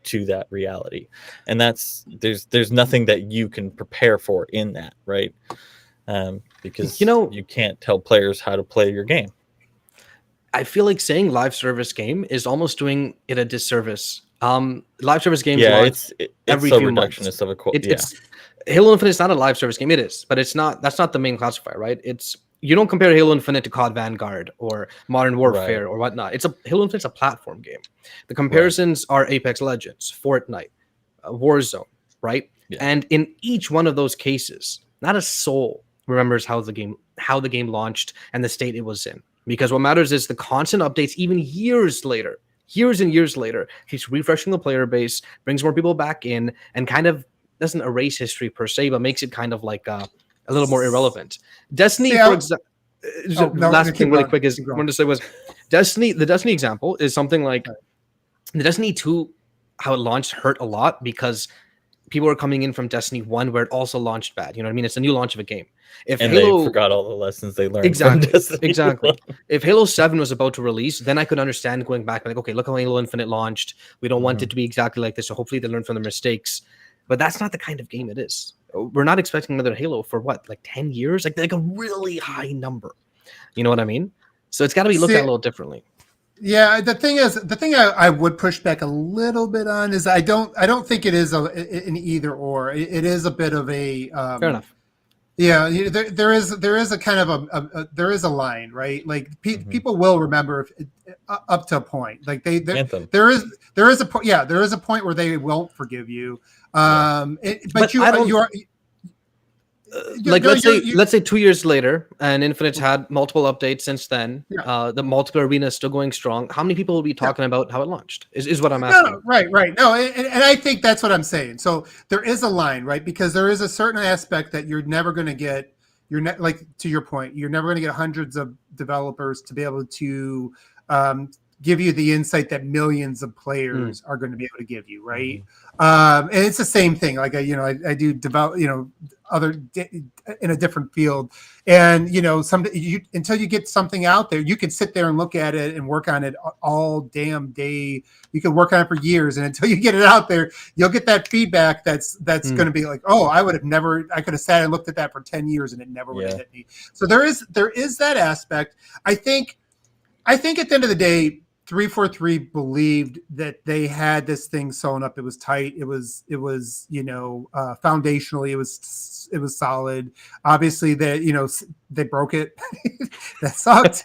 to that reality. And that's there's nothing that you can prepare for in that, right? Because, you know, you can't tell players how to play your game.
I feel like saying live service game is almost doing it a disservice. Live service games, it's every few months. Halo Infinite is not a live service game. It is, but it's not. That's not the main classifier, right? It's you don't compare Halo Infinite to COD Vanguard or Modern Warfare or whatnot. Halo Infinite's a platform game. The comparisons are Apex Legends, Fortnite, Warzone, right?
Yeah.
And in each one of those cases, not a soul remembers how the game launched and the state it was in. Because what matters is the constant updates, even years and years later, keeps refreshing the player base, brings more people back in, and kind of doesn't erase history per se, but makes it kind of like a little more irrelevant. Destiny, for example, last thing really quick is I wanted to say was Destiny. The Destiny example is something like the Destiny 2, how it launched hurt a lot because people are coming in from Destiny 1 where it also launched bad. You know what I mean? It's a new launch of a game.
They forgot all the lessons they learned.
Exactly. If Halo 7 was about to release, then I could understand going back like, okay, look how Halo Infinite launched. We don't want it to be exactly like this, so hopefully they learn from their mistakes. But that's not the kind of game it is. We're not expecting another Halo for what, like 10 years? Like a really high number. You know what I mean? So it's got to be looked at a little differently.
Yeah, the thing I would push back a little bit on is I don't think it is an either or. It is a bit of a
fair enough.
Yeah, there is a kind of there is a line, right? Like people will remember up to a point. Like there is a point. Yeah, there is a point where they won't forgive you.
Let's say 2 years later, and Infinite's had multiple updates since then. Yeah. The multiplayer arena is still going strong. How many people will be talking about how it launched? Is what I'm asking.
No, right. No, and I think that's what I'm saying. So there is a line, right? Because there is a certain aspect that you're never going to get. Like to your point, you're never going to get hundreds of developers to be able to give you the insight that millions of players are going to be able to give you, right? And it's the same thing. Like I do develop, other in a different field, and until you get something out there, you can sit there and look at it and work on it all damn day. You can work on it for years, and until you get it out there, you'll get that feedback that's going to be like, oh, I could have sat and looked at that for 10 years and it never would have hit me. So there is that aspect. I think at the end of the day, 343 believed that they had this thing sewn up. It was tight. It was foundationally, it was solid. Obviously they broke it. That sucked.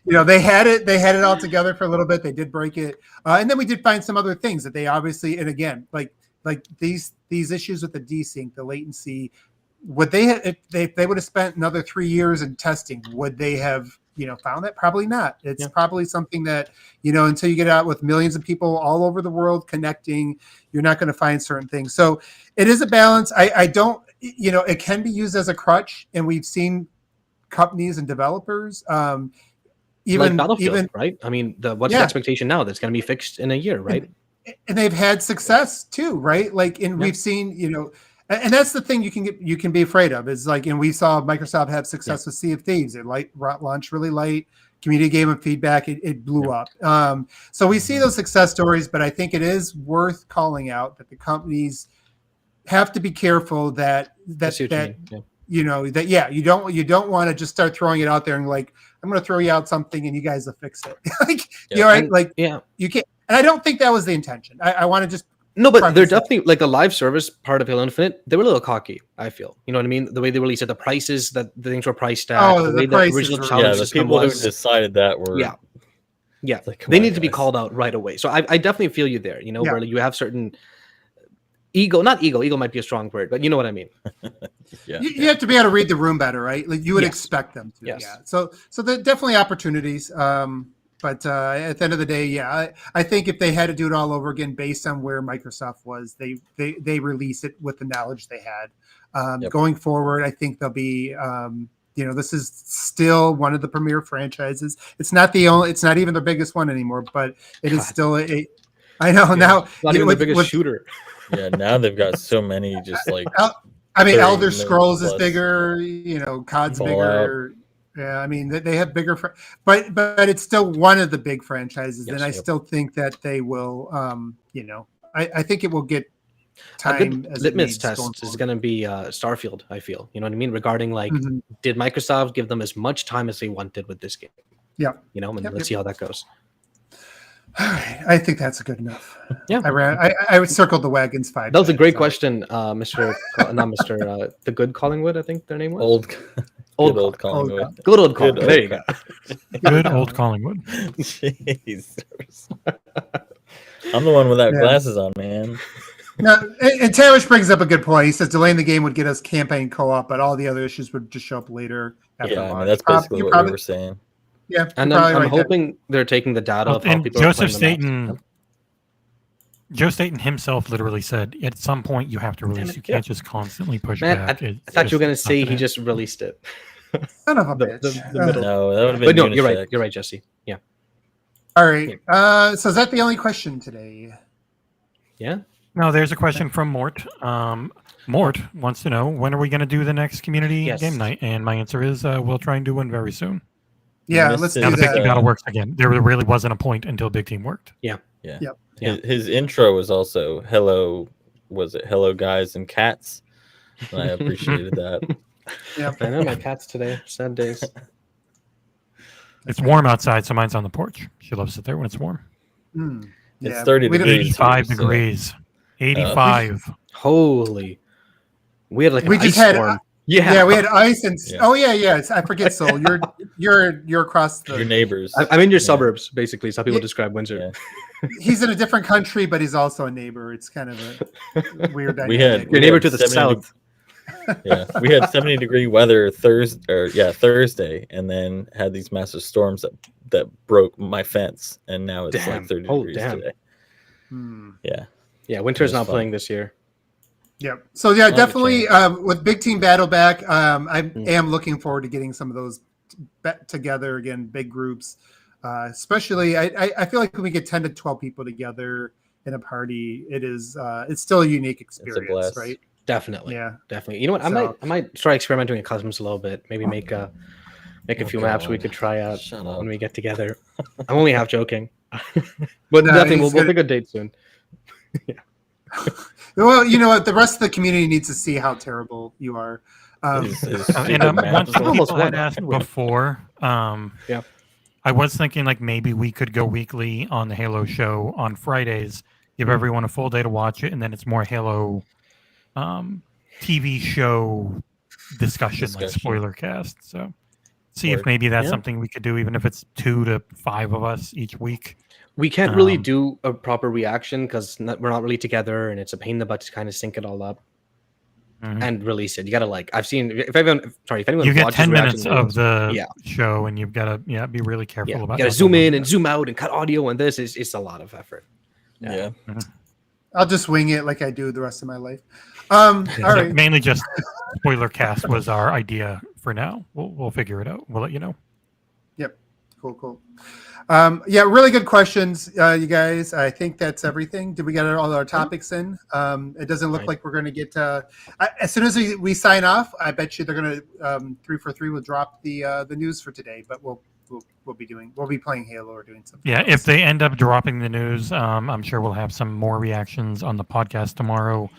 They had it all together for a little bit. They did break it. And then we did find some other things that they obviously, and again, like these issues with the desync, the latency, would they have, if they would have spent another 3 years in testing, would they have found that? Probably not. It's probably something that, until you get out with millions of people all over the world connecting, you're not going to find certain things. So it is a balance. I don't, it can be used as a crutch, and we've seen companies and developers,
like Battlefield, right? I mean, what's the expectation now? That's going to be fixed in a year, right?
And they've had success too, right? Like, we've seen, and that's the thing you can be afraid of is like, and we saw Microsoft have success with Sea of Thieves. It launched really light. Community gave them feedback. It blew up. So we see those success stories, but I think it is worth calling out that the companies have to be careful you don't want to just start throwing it out there and like, I'm going to throw you out something and you guys will fix it. You can't. And I don't think that was the intention. I want to just.
No, but they're definitely like the live service part of Halo Infinite. They were a little cocky, I feel. You know what I mean? The way they released it, the prices that the things were priced at, the way the original challenge system
people who decided that were.
Yeah. Like, they need to be called out right away. So I definitely feel you there. Where you have certain ego might be a strong word, but you know what I mean.
You have to be able to read the room better, right? Like you would expect them to.
Yes.
Yeah. So there are definitely opportunities. But at the end of the day, I think if they had to do it all over again based on where Microsoft was, they release it with the knowledge they had. Going forward, I think they'll be, this is still one of the premier franchises. It's not even the biggest one anymore, but it is still I know now.
Not even the biggest shooter.
Yeah, now they've got so many just like.
Elder Scrolls is bigger. COD's
Fallout.
bigger. Yeah, I mean they have bigger, but it's still one of the big franchises, and I still think that they will. I think it will get time.
A good litmus test is going to be Starfield. I feel, you know what I mean, regarding like, did Microsoft give them as much time as they wanted with this game?
Yeah,
let's see how that goes.
All right, I think that's good enough.
Yeah,
I circled the wagons 5
That was a great question, Mr. Not Mr. The Good Collingwood, I think their name was.
Good old Collingwood.
Old-
Good old call.
Good
There you go.
Good old Collingwood.
Jeez. I'm the one without
Yeah.
glasses on, man.
No, and Taylor brings up a good point. He says delaying the game would get us campaign co-op, but all the other issues would just show up later. After
Yeah, I
launch.
mean, that's basically what we were saying.
Yeah,
And
you're probably
I'm
right there.
hoping they're taking the data
Well,
of how
and
people
Joseph
are playing the maps.
Staten, Joe Staten himself literally said, at some point you have to release. You can't just constantly push
Man,
back.
I thought you were gonna say he
just.
just released it.
Son of a
the-
bitch.
the middle.
No, that would have
But
been
no, you're right.
unisex.
You're right, Jesse. Yeah.
All right. So is that the only question today?
Yeah.
No, there's a question from Mort. Mort wants to know, when are we going to do the next community
Yes.
game night? And my answer is we'll try and do one very soon.
Yeah,
missed
let's
it.
do
Now the big team
that.
battle works again. There really wasn't a point until big team worked.
Yeah.
Yep.
Yeah.
His intro was also hello. Was it hello guys and cats? And I appreciated that.
Yep.
I know my cats today. Sad days.
It's warm outside, so mine's on the porch. She loves it there when it's warm.
Mm,
It's
yeah.
30
We don't-
degrees.
85
here, so-
degrees. 85.
Holy. We had like an
We just
ice
had-
storm.
Yeah, we had ice and
Yeah.
oh yeah. I forget. Soul, you're across the.
Your neighbors.
I'm in your
Yeah.
suburbs, basically. Is how people
Yeah.
describe Windsor.
Yeah.
He's in a different country, but he's also a neighbor. It's kind of a weird.
We
dynamic.
had
Your neighbor
had
to the
70
south.
Yeah, we had 70-degree weather Thursday, and then had these massive storms that broke my fence, and now it's
Damn.
like 30
Oh,
degrees
damn.
today.
Hmm.
Yeah,
Yeah, Winter's
It was
not
fun.
playing this year.
Yep. So yeah,
I'll have
definitely with Big Team Battle back, I
Mm.
am looking forward to getting some of those together again, big groups. Especially, I feel like when we get 10 to 12 people together in a party, it's still a unique experience,
blast.
right?
Definitely.
Yeah.
Definitely. You know what?
So-
I might try experimenting with customs a little bit. Maybe make a few maps we
God.
could try out
Shut
when
up.
we get together. I'm only half joking. But
No,
definitely
he's
we'll
good.
pick a date soon.
Well, you know what? The rest of the community needs to see how terrible you are.
His
And
stupid
one
maps.
thing
Almost
people had
won.
asked before,
Yeah.
I was thinking like maybe we could go weekly on the Halo show on Fridays, give everyone a full day to watch it, and then it's more Halo TV show discussion, like
Discussion.
spoiler cast. So see if
Word.
maybe that's
Yeah.
something we could do, even if it's 2 to 5 of us each week.
We can't really
Um,
do a proper reaction because we're not really together, and it's a pain in the butt to kind of sync it all up
Mhm.
and release it. You gotta like I've seen if anyone
You get
watches
10
reaction
minutes of
videos,
the
Yeah.
show, and you've got to be really careful
yeah, you
about.
gotta
not
zoom
doing
in
that.
and zoom out and cut audio, and this is it's a lot of effort.
Yeah.
I'll just wing it like I do the rest of my life. All right.
Mainly just spoiler cast was our idea for now. We'll figure it out. We'll let you know.
Cool. Yeah, really good questions, you guys. I think that's everything. Did we get all our topics in? It doesn't look
Right.
like we're going to get. As soon as we sign off, I bet you they're going to 3 for 3 will drop the news for today. But we'll be playing Halo or doing something.
Yeah,
else.
if they end up dropping the news, I'm sure we'll have some more reactions on the podcast tomorrow.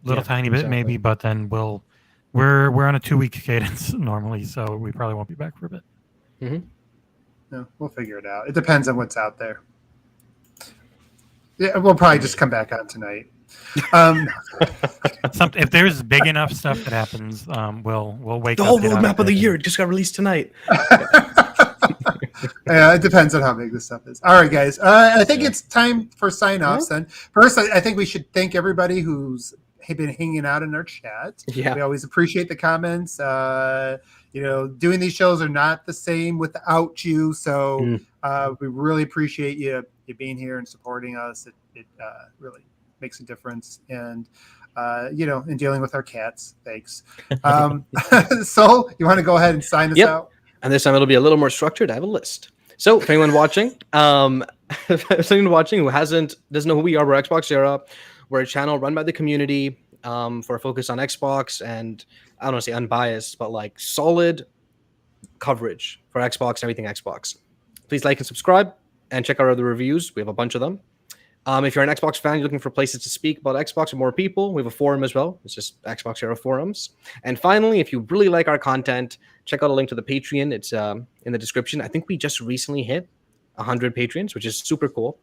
Little
Yeah,
tiny bit
exactly.
maybe, but then we're on a 2-week cadence normally, so we probably won't be back for a bit.
No, we'll figure it out. It depends on what's out there. Yeah, we'll probably just come back on tonight.
If there's big enough stuff that happens, we'll wake
The
up.
whole
get out
roadmap of the
bed,
year just got released tonight.
Yeah, it depends on how big this stuff is. All right, guys. I think it's time for sign-offs then. First, I think we should thank everybody who's been hanging out in our chat.
Yeah.
We always appreciate the comments. Doing these shows are not the same without you. So we really appreciate you being here and supporting us. It really makes a difference. And, in dealing with our cats. Thanks. So you want to go ahead and sign us
Yep.
out?
And this time it'll be a little more structured. I have a list. So if anyone watching, if anyone watching who doesn't know who we are, we're XboxEra. We're a channel run by the community for a focus on Xbox, and I don't want to say unbiased, but like solid coverage for Xbox and everything Xbox. Please like and subscribe and check out our other reviews. We have a bunch of them. If you're an Xbox fan, you're looking for places to speak about Xbox with more people, we have a forum as well. It's just XboxEra forums. And finally, if you really like our content, check out a link to the Patreon. It's in the description. I think we just recently hit 100 patrons, which is super cool.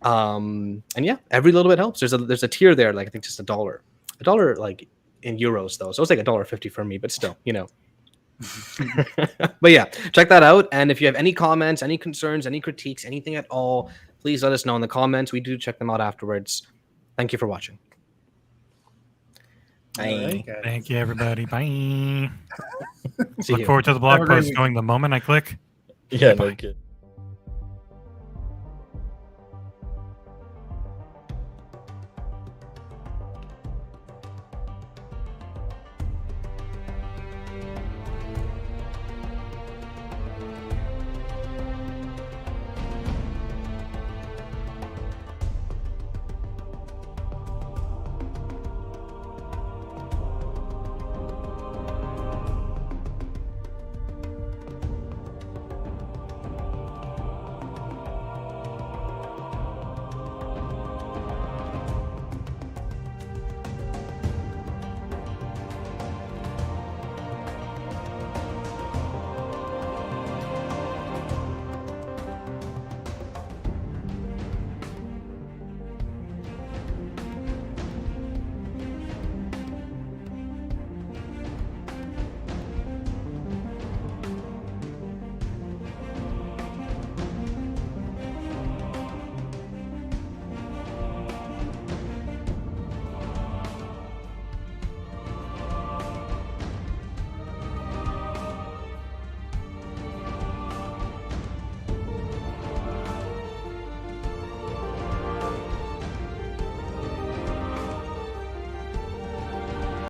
And yeah, every little bit helps. There's a tier there, like I think just $1 like in euros though. So it's like $1.50 for me, but still, But yeah, check that out. And if you have any comments, any concerns, any critiques, anything at all, please let us know in the comments. We do check them out afterwards. Thank you for watching.
Bye.
All right, guys.
Thank you, everybody. Bye.
See
Look
you.
forward to the blog
Have a great
post
week.
going the moment I click.
Yeah, no good.